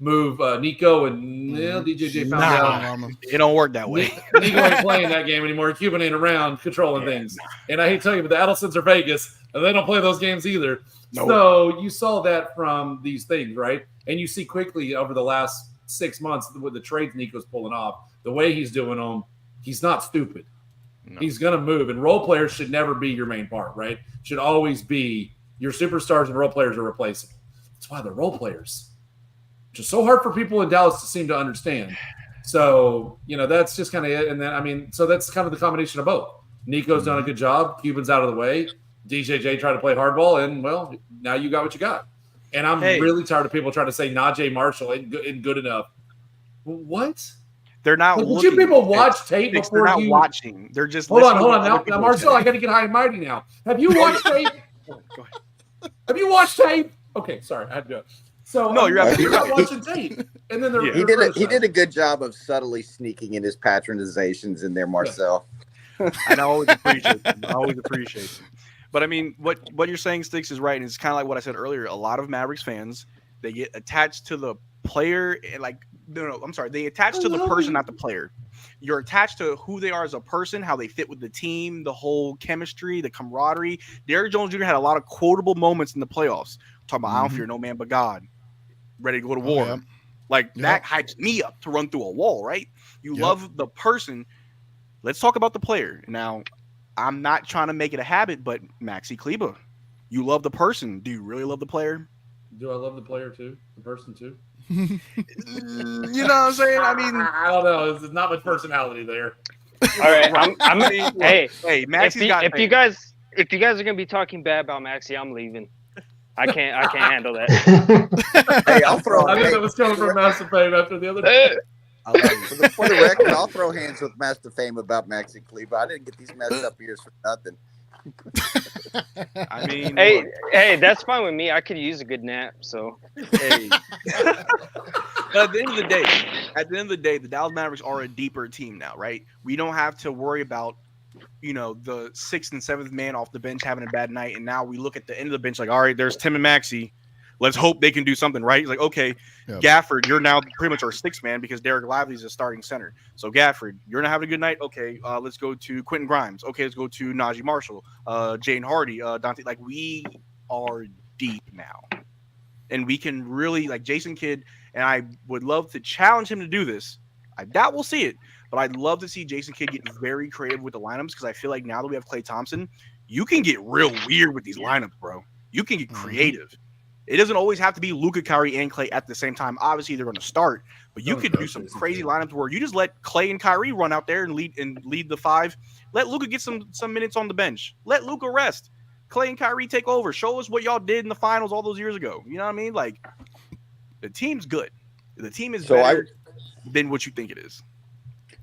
move Nico, and DJJ found out. It don't work that way. Nico ain't playing that game anymore. Cuban ain't around controlling things. And I hate to tell you, but the Adelsons are Vegas, and they don't play those games either. Nope. So you saw that from these things, right? And you see quickly over the last 6 months with the trades Nico's pulling off, the way he's doing them, he's not stupid. No. He's going to move. And role players should never be your main part, right? Should always be your superstars, and role players are replaceable. That's why they're role players, which is so hard for people in Dallas to seem to understand. So, that's just kind of it. And then, so that's kind of the combination of both. Nico's done a good job. Cuban's out of the way. DJJ tried to play hardball, and, well, now you got what you got. And I'm really tired of people trying to say Najee Marshall isn't good enough. What? They're not. Would you people watch tape before they're not watching? They're just hold on. Now, Marcel, I got to get high and mighty now. Have you watched tape? Go ahead. Have you watched tape? Okay, sorry, I had to do it. So no, you're not watching tape. And then he did a good job of subtly sneaking in his patronizations in there, Marcel. I always appreciate them. I always appreciate them. But I mean, what you're saying, Sticks, is right, and it's kind of like what I said earlier. A lot of Mavericks fans, they get attached to the player, and they attach to the person, not the player. You're attached to who they are as a person, how they fit with the team, the whole chemistry, the camaraderie. Derrick Jones Jr. had a lot of quotable moments in the playoffs. Talking about, I don't fear no man but God. Ready to go to war. Yep. Like, that hypes me up to run through a wall, right? You love the person. Let's talk about the player. Now, I'm not trying to make it a habit, but Maxi Kleber, you love the person. Do you really love the player? Do I love the player too? The person too? You know what I'm saying? I mean, I don't know. There's not much personality there. All right, hey, Maxi's if you guys are gonna be talking bad about Maxi, I'm leaving. I can't handle that. Hey, I'll throw. I think that was coming from Master Fame after the other day. For the record, I'll throw hands with Master Fame about Maxi Kleber. I didn't get these messed up ears for nothing. I mean, hey, that's fine with me. I could use a good nap. So, hey. But at the end of the day, the Dallas Mavericks are a deeper team now, right? We don't have to worry about, the 6th and 7th man off the bench having a bad night, and now we look at the end of the bench like, all right, there's Tim and Maxi. Let's hope they can do something, right? He's like, okay, Gafford, you're now pretty much our 6th man because Derek Lively's a starting center. So Gafford, you're not having a good night. Okay, let's go to Quentin Grimes. Okay, let's go to Najee Marshall, Jane Hardy, Dante. Like, we are deep now, and we can really, like, Jason Kidd. And I would love to challenge him to do this. I doubt we'll see it, but I'd love to see Jason Kidd get very creative with the lineups because I feel like now that we have Klay Thompson, you can get real weird with these lineups, bro. You can get creative. It doesn't always have to be Luka, Kyrie, and Klay at the same time. Obviously, they're going to start, but you could do some crazy lineups where you just let Klay and Kyrie run out there and lead the 5. Let Luka get some minutes on the bench. Let Luka rest. Klay and Kyrie take over. Show us what y'all did in the finals all those years ago. You know what I mean? Like, the team's good. The team is better than what you think it is.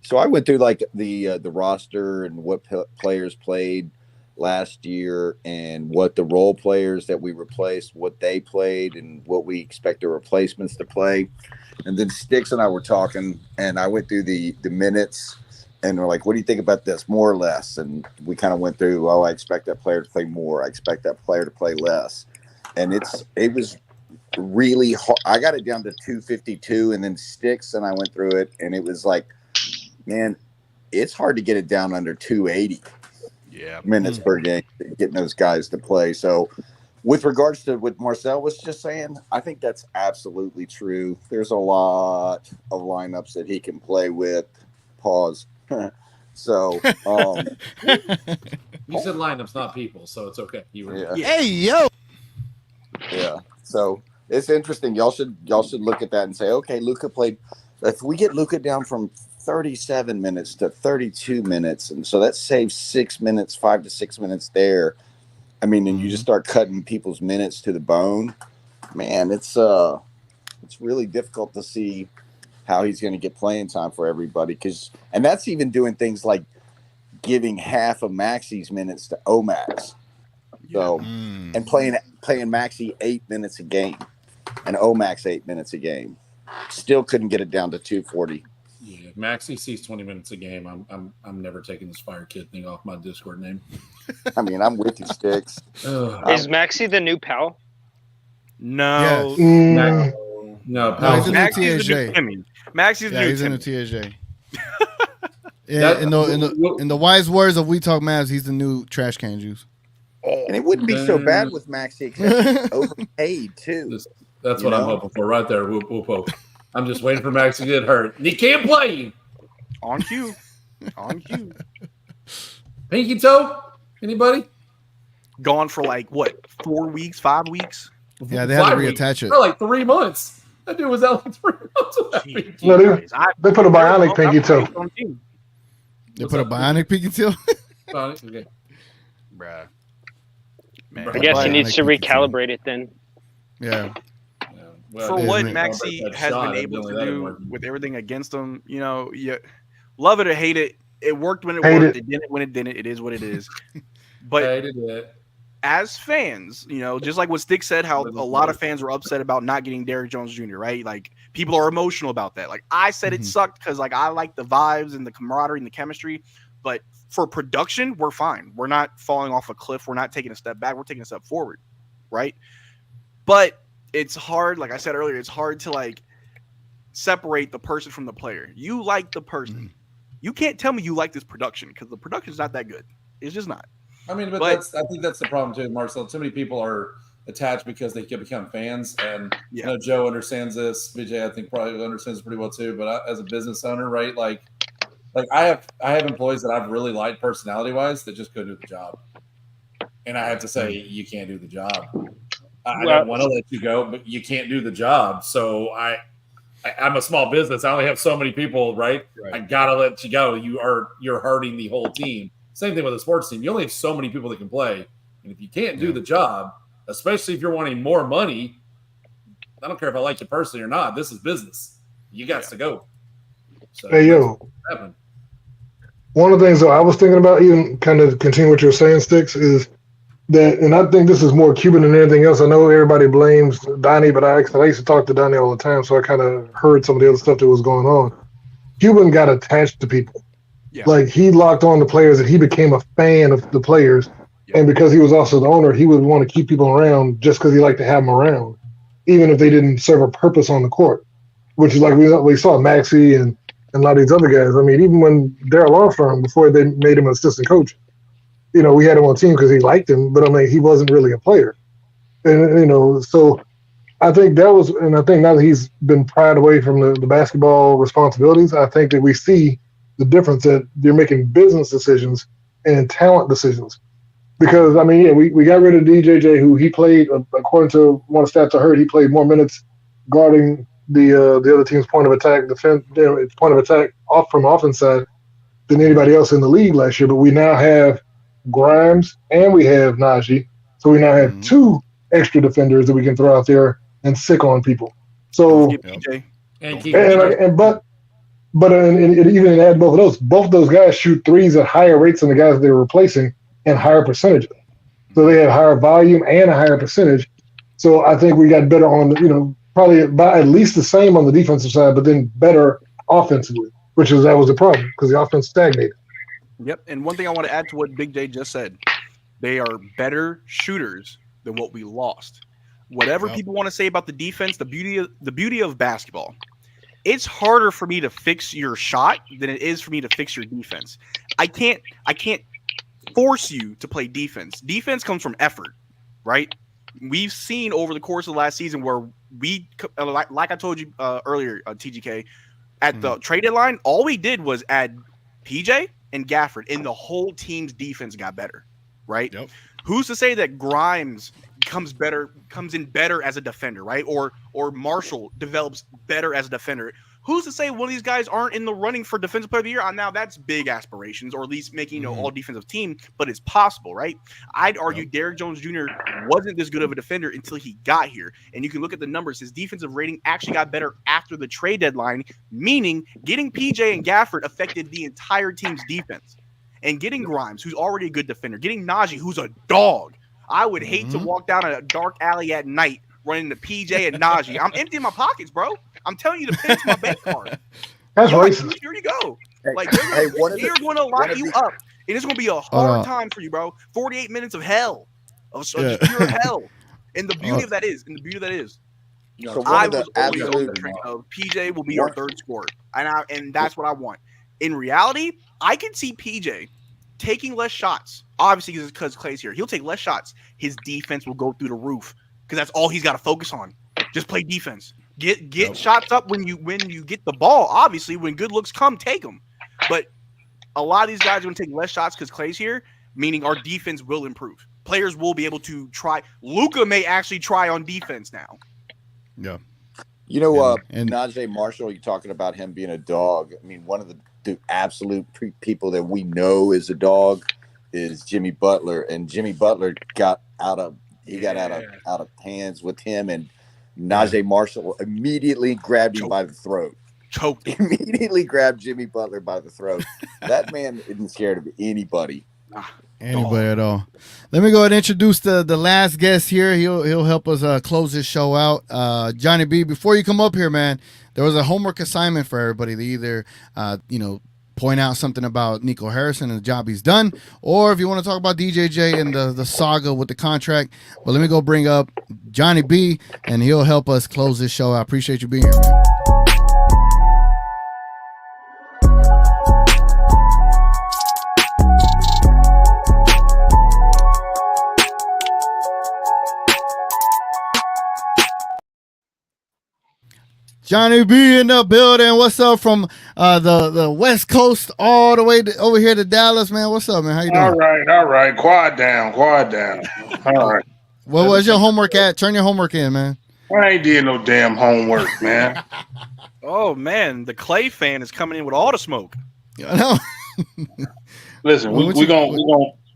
So I went through like the roster and what players played last year and what the role players that we replaced, what they played and what we expect the replacements to play. And then Sticks and I were talking and I went through the minutes and we're like, what do you think about this? More or less? And we kind of went through, I expect that player to play more. I expect that player to play less. And it was really hard. I got it down to 252 and then Sticks and I went through it and it was like, man, it's hard to get it down under 280 minutes per game, getting those guys to play. So with regards to what Marcel was just saying, I think that's absolutely true. There's a lot of lineups that he can play with. Pause. So you said lineups, not people, so it's okay. Hey, yo. Yeah. So it's interesting. Y'all should look at that and say, okay, Luka played. If we get Luka down from 37 minutes to 32 minutes, and so that saves 6 minutes, 5 to 6 minutes there. I mean, and you just start cutting people's minutes to the bone. Man, it's really difficult to see how he's going to get playing time for everybody. And that's even doing things like giving half of Maxi's minutes to Omax. So, and playing Maxi 8 minutes a game and Omax 8 minutes a game. Still couldn't get it down to 240. Yeah, Maxi sees 20 minutes a game. I'm never taking this Fire Kid thing off my Discord name. I mean, I'm with you, Sticks. Is Maxi the new pal? No. Yes. No, he's in the TSJ. Maxi's he's in the TSJ. In the wise words of We Talk Mavs, he's the new trash can juice. And it wouldn't be so bad with Maxi, except he's overpaid too. That's what I'm hoping for right there. Whoop, whoop, whoop. I'm just waiting for Maxi to get hurt. And he can't play. On cue. Pinky toe? Anybody? Gone for like, what, 4 weeks, 5 weeks? Yeah, they had to reattach it. For like 3 months. That dude was out like 3 months with that pinky. No, they put a bionic pinky toe. They put a bionic pinky toe? Okay. Bruh. Man, I guess he needs to recalibrate it then. Yeah. Well, for what Maxi has been able to do with everything against him, you love it or hate it. It worked when it worked. It didn't when it didn't. It is what it is. But as fans, just like what Stick said, how a lot of fans were upset about not getting Derrick Jones Jr., right? Like, people are emotional about that. Like, I said it sucked because, like, I like the vibes and the camaraderie and the chemistry. But for production, we're fine. We're not falling off a cliff. We're not taking a step back. We're taking a step forward, right? But it's hard, like I said earlier, it's hard to, like, separate the person from the player. You like the person. You can't tell me you like this production because the production is not that good. It's just not. I mean, but I think that's the problem too, Marcel. Too many people are attached because they can become fans, and I know Joe understands this. BJ, I think probably understands it pretty well too. But as a business owner, right, like I have employees that I've really liked personality wise that just couldn't do the job, and I have to say you can't do the job. I don't want to let you go, but you can't do the job. So I'm a small business. I only have so many people, right? I gotta let you go. You're hurting the whole team. Same thing with a sports team. You only have so many people that can play, and if you can't do the job, especially if you're wanting more money, I don't care if I like you personally or not. This is business. You got to go. So hey yo, one of the things that I was thinking about, even kind of continue what you're saying, Sticks, is that, and I think this is more Cuban than anything else. I know everybody blames Donnie, but I used to talk to Donnie all the time, so I kind of heard some of the other stuff that was going on. Cuban got attached to people. Yeah. Like, he locked on to players and he became a fan of the players. Yeah. And because he was also the owner, he would want to keep people around just because he liked to have them around, even if they didn't serve a purpose on the court, which is like we saw Maxey and a lot of these other guys. I mean, even when Darryl Armstrong, before they made him an assistant coach, you know, we had him on the team because he liked him, but I mean, he wasn't really a player. And, you know, so I think that was, and I think now that he's been pried away from the basketball responsibilities, I think that we see the difference that they're making business decisions and talent decisions. Because, I mean, yeah, we got rid of DJJ, who he played, according to one of the stats I heard, he played more minutes guarding the other team's point of attack, off from offense side than anybody else in the league last year. But we now have Grimes and we have Najee. So we now have two extra defenders that we can throw out there and sick on people. So, and even add both of those guys shoot threes at higher rates than the guys they're replacing and higher percentages. So they have higher volume and a higher percentage. So I think we got better on, you know, probably about at least the same on the defensive side, but then better offensively, that was the problem because the offense stagnated. Yep. And one thing I want to add to what Big J just said, they are better shooters than what we lost. Whatever people want to say about the defense, the beauty of basketball, it's harder for me to fix your shot than it is for me to fix your defense. I can't force you to play defense. Defense comes from effort, right? We've seen over the course of the last season where we, like I told you earlier, TGK, at the trade deadline, all we did was add PJ and Gafford, and the whole team's defense got better, right? Yep. Who's to say that Grimes comes in better as a defender, right? Or Marshall develops better as a defender. Who's to say one of these guys aren't in the running for Defensive Player of the Year? Now that's big aspirations, or at least making all defensive team, but it's possible, right? I'd argue Derrick Jones Jr. wasn't this good of a defender until he got here. And you can look at the numbers. His defensive rating actually got better after the trade deadline, meaning getting PJ and Gafford affected the entire team's defense. And getting Grimes, who's already a good defender, getting Najee, who's a dog. I would hate to walk down a dark alley at night running to PJ and Najee. I'm emptying my pockets, bro. I'm telling you to pin to my bank card. That's racist. Here you go. Like, they're going to lock you up, and it's going to be a hard time for you, bro. 48 minutes of hell, of just pure hell. And the beauty of that is, So I was always on the train of PJ will be our third scorer, and that's what I want. In reality, I can see PJ taking less shots. Obviously, because Klay's here, he'll take less shots. His defense will go through the roof because that's all he's got to focus on. Just play defense. Get shots up when you get the ball. Obviously, when good looks come, take them. But a lot of these guys are going to take less shots because Klay's here, meaning our defense will improve. Players will be able to try. Luka may actually try on defense now. Yeah. You know, Najee Marshall, you're talking about him being a dog. I mean, one of the absolute people that we know is a dog is Jimmy Butler, and Jimmy Butler got out of hands with him, and Najee Marshall immediately grabbed him by the throat. Choked. Immediately grabbed Jimmy Butler by the throat. That man isn't scared of anybody. Anybody at all. Let me go ahead and introduce the last guest here. He'll help us close this show out. Johnny B, before you come up here, man, there was a homework assignment for everybody to either point out something about Nico Harrison and the job he's done, or if you want to talk about DJJ and the saga with the contract. But let me go bring up Johnny B, and he'll help us close this show. I appreciate you being here, man. Johnny B in the building. What's up from the West Coast all the way over here to Dallas, man? What's up, man? How you doing? All right. Quiet down. All right. Well, where's your homework at? Turn your homework in, man. I ain't did no damn homework, man. Oh man, the Klay fan is coming in with all the smoke. No. Listen, we gonna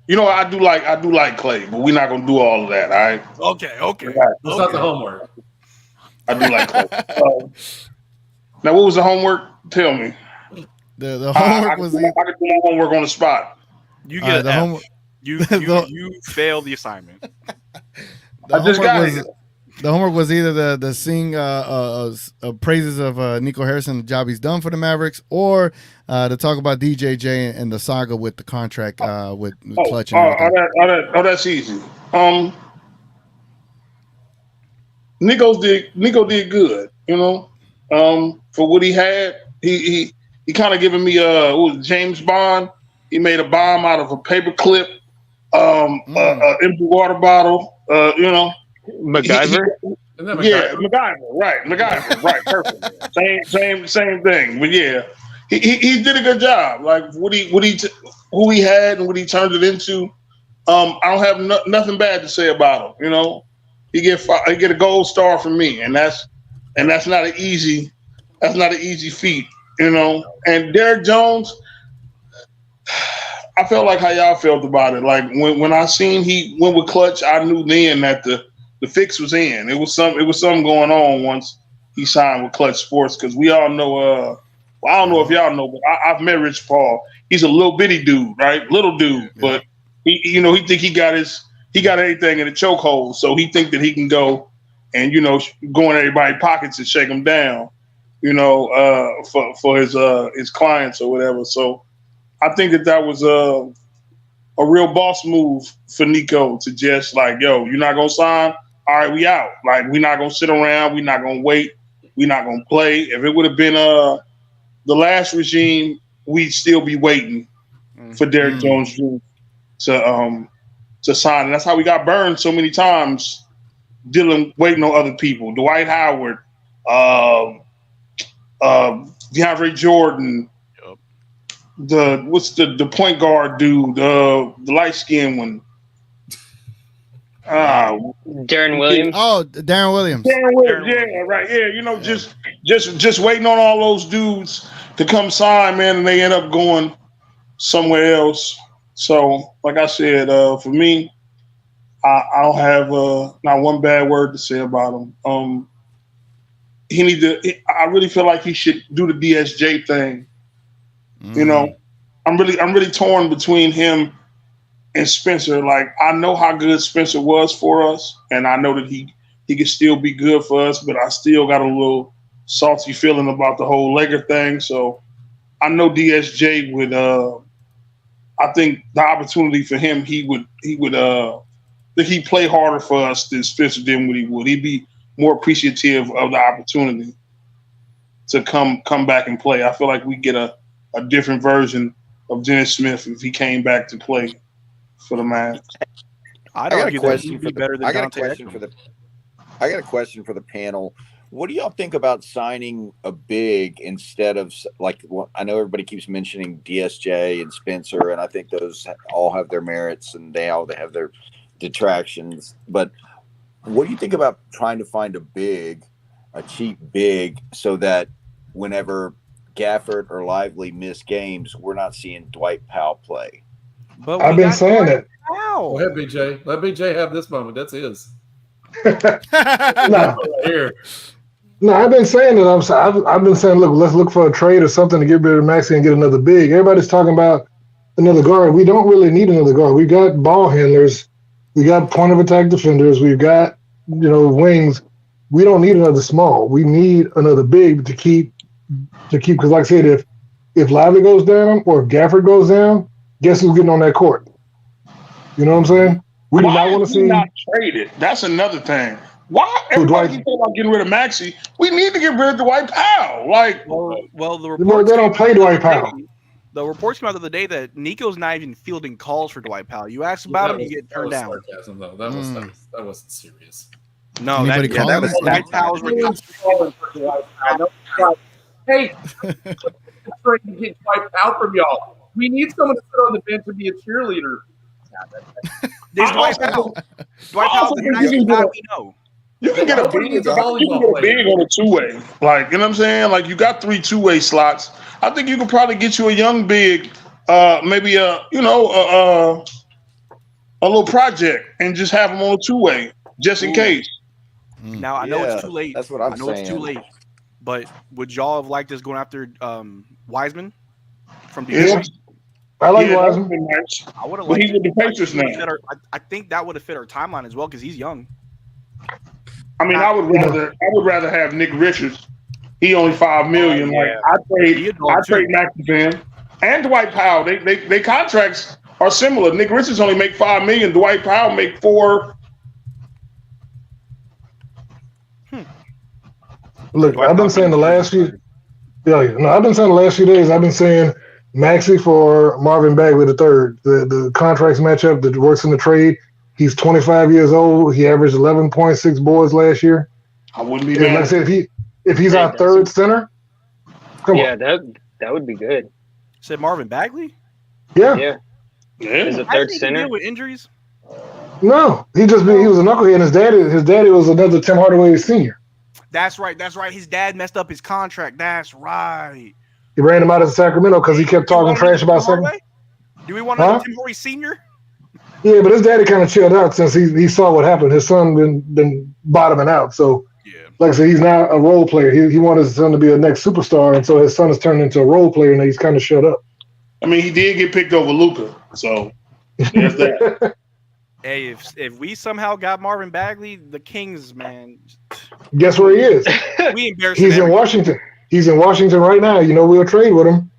you know I do like Klay, but we're not gonna do all of that, all right? Okay. That's not the homework. I do like Klay. Now, what was the homework? Tell me. The homework was. I could do my homework on the spot. You get the homework. You failed the assignment. The homework was either the sing praises of Nico Harrison, the job he's done for the Mavericks, or to talk about DJJ and the saga with the contract with Clutch. That's easy. Nico did good, you know. For what he had, he kind of giving me James Bond. He made a bomb out of a paper clip, empty water bottle. You know, MacGyver. MacGyver, right, perfect. Same thing. But yeah, he did a good job. Like who he had and what he turned it into. I don't have nothing bad to say about him. You know, he get a gold star from me, and that's not an easy feat. You know, and Derrick Jones, I felt like how y'all felt about it. Like when I seen he went with Clutch, I knew then that the fix was in. It was something going on once he signed with Clutch Sports, because we all know. I don't know if y'all know, but I've met Rich Paul. He's a little bitty dude, right? Little dude, but he think he got everything in a chokehold, so he think that he can go and go in everybody's pockets and shake them down, for his clients or whatever. So I think that was a real boss move for Nico to just like, yo, you're not gonna sign. All right, we out. Like, we're not going to sit around. We're not going to wait. We're not going to play. If it would have been the last regime, we'd still be waiting for Derrick Jones Jr. to sign. And that's how we got burned so many times, waiting on other people. Dwight Howard, DeAndre Jordan, the point guard dude, the light-skinned one. Darren Williams. Oh, Darren Williams. Yeah, right. Yeah, just waiting on all those dudes to come sign, man, and they end up going somewhere else. So, like I said, for me, I don't have not one bad word to say about him. I really feel like he should do the DSJ thing. You know, I'm really torn between him and Spencer. Like, I know how good Spencer was for us, and I know that he could still be good for us, but I still got a little salty feeling about the whole Laker thing. So I know DSJ would I think the opportunity for him, he'd play harder for us than Spencer did what he would. He'd be more appreciative of the opportunity to come back and play. I feel like we get a different version of Dennis Smith if he came back to play for the Mavs. I got a question for the panel. What do y'all think about signing a big instead of, like, I know everybody keeps mentioning DSJ and Spencer, and I think those all have their merits and they have their detractions. But what do you think about trying to find a cheap big, so that whenever Gafford or Lively miss games, we're not seeing Dwight Powell play? But I've been saying it. Go ahead, BJ. Let BJ have this moment. That's his. No, I've been saying it. I've been saying, look, let's look for a trade or something to get rid of Maxey and get another big. Everybody's talking about another guard. We don't really need another guard. We got ball handlers. We got point of attack defenders. We've got, wings. We don't need another small. We need another big to keep, because like I said, if Lively goes down or if Gafford goes down, guess who's getting on that court? You know what I'm saying? We do not want to see not traded. That's another thing. Why everybody keep about getting rid of Maxey? We need to get rid of Dwight Powell. Like, well, the reports they don't play Dwight Powell. The reports came out the other day that Nico's not even fielding calls for Dwight Powell. You ask about him, you get turned down. Sarcasm, though. That wasn't serious. No, Anybody that, calling that was it? White Powers were Hey, trying to get wiped out from y'all. We need someone to sit on the bench and be a cheerleader. There's Dwight Powell. Dwight Powell's the nicest guy we know. You can get a big, you can get a big on a two-way. Like, you know what I'm saying? Like, you got 3 two-way slots. I think you could probably get you a young big, maybe a little project and just have them on a two-way just in case. Now I know it's too late. That's what I'm saying. It's too late. But would y'all have liked us going after Wiseman from Yeah. Detroit? I like Wiseman. Nice. I would have But liked he's with the Pacers now. I think that would have fit our timeline as well because he's young. I mean, I would rather have Nick Richards. He only $5 million. Like I trade Maxey for him and Dwight Powell. They contracts are similar. Nick Richards only make $5 million. Dwight Powell make $4. Look, I've been saying the last few. I've been saying the last few days. I've been saying Maxey for Marvin Bagley III. The contracts match up. That works in the trade. He's 25 years old. He averaged 11.6 boards last year. I wouldn't be mad. Like I said, if he's our third center, come on. That would be good. Said Marvin Bagley? Yeah. As a third Hasn't he center deal with injuries? No, he was a knucklehead. And his daddy was another Tim Hardaway Sr. That's right. His dad messed up his contract. That's right. He ran him out of Sacramento because he kept talking trash about something. Do we want another Tim Hardaway Sr.? Yeah, but his daddy kind of chilled out since he saw what happened. His son been bottoming out. So, like I said, he's now a role player. He wanted his son to be a next superstar, and so his son has turned into a role player, and he's kind of shut up. I mean, he did get picked over Luka, so there's that. Hey, if we somehow got Marvin Bagley, the Kings, man. Guess where he is? We embarrassed He's in Washington. He's in Washington right now. You know, we'll trade with him.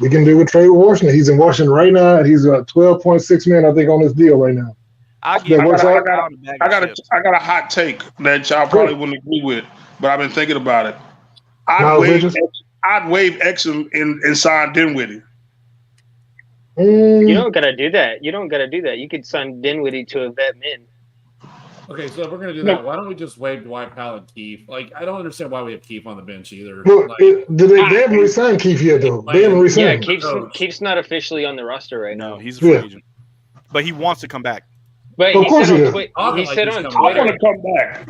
We can do a trade with Washington. He's in Washington right now, and he's $12.6 million, I think, on this deal right now. I got a hot take that y'all probably wouldn't agree with, but I've been thinking about it. I'd waive Exum and sign Dinwiddie. You don't gotta do that. You could sign Dinwiddie to a vet min. Okay, so if we're gonna do that, why don't we just waive Dwight Powell and Keith? Like, I don't understand why we have Keith on the bench either. Well, they haven't re-signed Keith yet, though. They haven't re-signed. Yeah, Keith's not officially on the roster right now. No, he's a free agent. But he wants to come back. But of course he said on Twitter. I want to come back.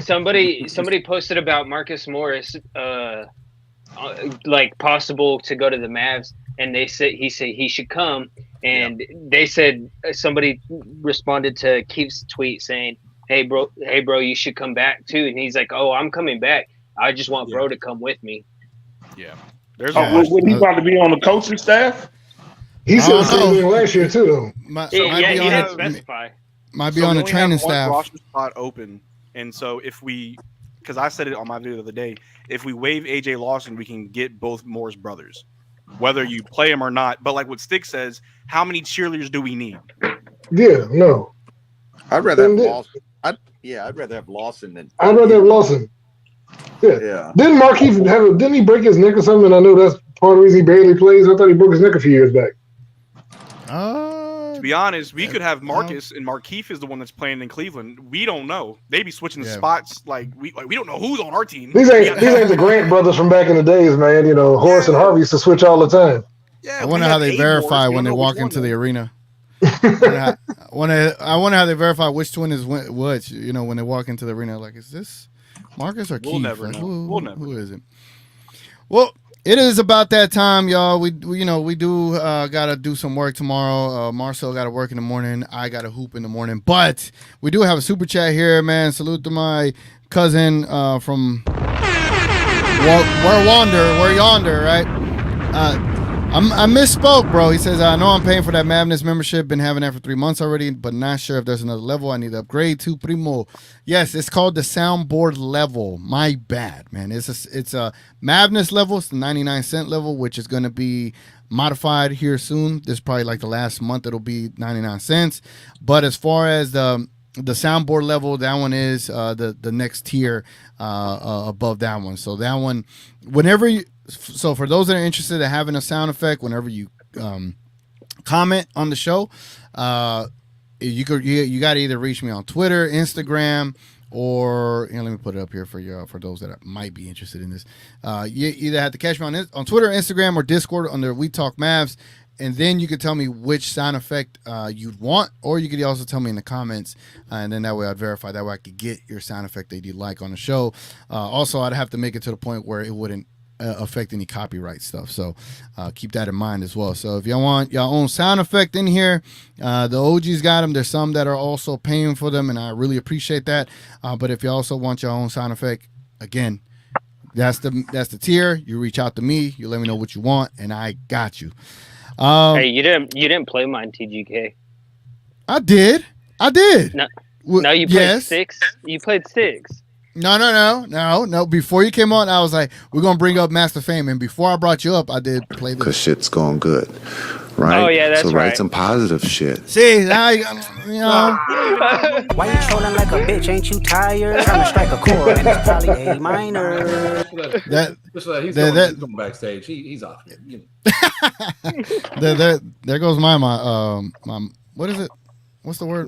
Somebody posted about Marcus Morris, like possible to go to the Mavs, and he said he should come, and they said somebody responded to Keith's tweet saying, hey bro, you should come back too, and he's like, oh, I'm coming back. I just want bro to come with me. Yeah, would he want to be on the coaching staff? He said the same thing last year too, though. Might be on the training staff. Roster spot open, and so because I said it on my video the other day, if we waive AJ Lawson, we can get both Moore's brothers, whether you play him or not. But like what Stick says, how many cheerleaders do we need? Yeah, no. I'd rather have Lawson. I'd rather have Lawson than. I'd rather have Lawson. Yeah. Didn't Markieff didn't he break his neck or something? I know that's part of the reason he barely plays. I thought he broke his neck a few years back. To be honest, we could have Marcus, and Markieff is the one that's playing in Cleveland. We don't know. They be switching the spots. Like we don't know who's on our team. These ain't the Grant brothers from back in the days, man. You know, Horace and Harvey used to switch all the time. Yeah, I wonder how they verify when they walk into the arena. I wonder how they verify which twin is which. You know, when they walk into the arena, like, is this Marcus or Keith? We'll never like, know. Who is it? Well, it is about that time, y'all. We do gotta do some work tomorrow. Marcel got to work in the morning. I got to hoop in the morning. But we do have a super chat here, man. Salute to my cousin from where yonder, right? I misspoke, bro. He says, I know I'm paying for that Mavness membership. Been having that for 3 months already, but not sure if there's another level I need to upgrade to. Primo. Yes, it's called the soundboard level. My bad, man. It's a Mavness level. It's the 99-cent level, which is going to be modified here soon. This is probably like the last month. It'll be 99 cents. But as far as the soundboard level, that one is the next tier above that one. So that one, so for those that are interested in having a sound effect, whenever you comment on the show, you got to either reach me on Twitter, Instagram, or let me put it up here for you for those that might be interested in this. You either have to catch me on Twitter, Instagram, or Discord under We Talk Mavs, and then you could tell me which sound effect you'd want, or you could also tell me in the comments, and then that way I'd verify. That way I could get your sound effect that you'd like on the show. Also, I'd have to make it to the point where it wouldn't affect any copyright stuff, so keep that in mind as well. So if y'all want your own sound effect in here, the OGs got them. There's some that are also paying for them, and I really appreciate that. But if you also want your own sound effect, again, that's the tier. You reach out to me, you let me know what you want, and I got you. Hey, you didn't play mine, TGK. I did. No, you played 6. You played 6. No. Before you came on, I was like, we're going to bring up Master Fame. And before I brought you up, I did play this. Because shit's going good, right? Oh, yeah, that's so right. write some positive shit. See, now you know. Why you trolling like a bitch? Ain't you tired? Trying to strike a chord, and it's probably A minor. He's going backstage. He's off here. You know. There goes my what is it? What's the word?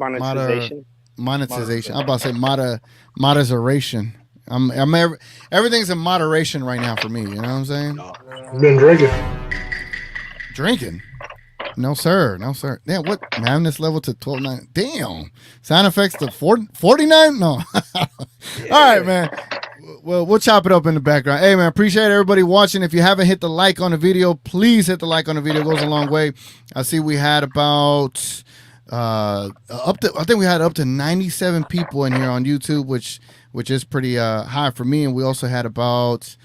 Monetization. I'm about to say moderation. Everything's in moderation right now for me. You know what I'm saying? Been drinking. No sir. Damn, what Mavness level to 12.9? Damn. Sound effects to 49? No. All right, man. Well, we'll chop it up in the background. Hey, man, appreciate everybody watching. If you haven't hit the like on the video, please hit the like on the video. It goes a long way. I see we had about I think we had up to 97 people in here on YouTube, which is pretty high for me. And we also had about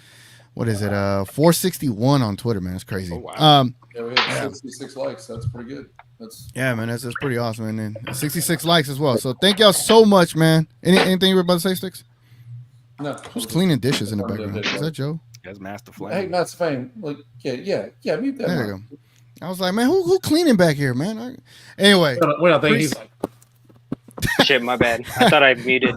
461 on Twitter, man. It's crazy. Oh, wow. Yeah, we had 66 likes. That's pretty good. Man, that's pretty awesome. And then 66 likes as well. So thank y'all so much, man. Anything you were about to say, Sticks? No. Who's cleaning dishes in the background? Is that Joe? That's Master Flame. Hey, Master Flame. Like, yeah. Mute that. There you go. I was like, man, who cleaning back here, man? Anyway. We're not thinking he's like. Shit, my bad. I thought I muted.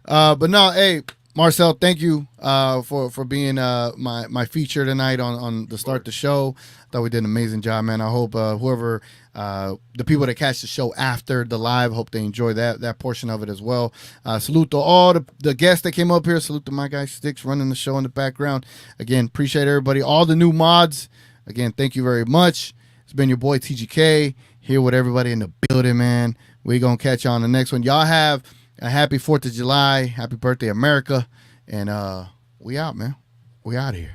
But no, hey, Marcel, thank you for being my feature tonight on the start the show. Thought we did an amazing job, man. I hope whoever the people that catch the show after the live, hope they enjoy that portion of it as well. Salute to all the guests that came up here. Salute to my guy Sticks running the show in the background. Again, appreciate everybody. All the new mods. Again, thank you very much. It's been your boy TGK here with everybody in the building, man. We're gonna catch you on the next one. Y'all have a happy 4th of July. Happy birthday, America. And we out, man. We out of here.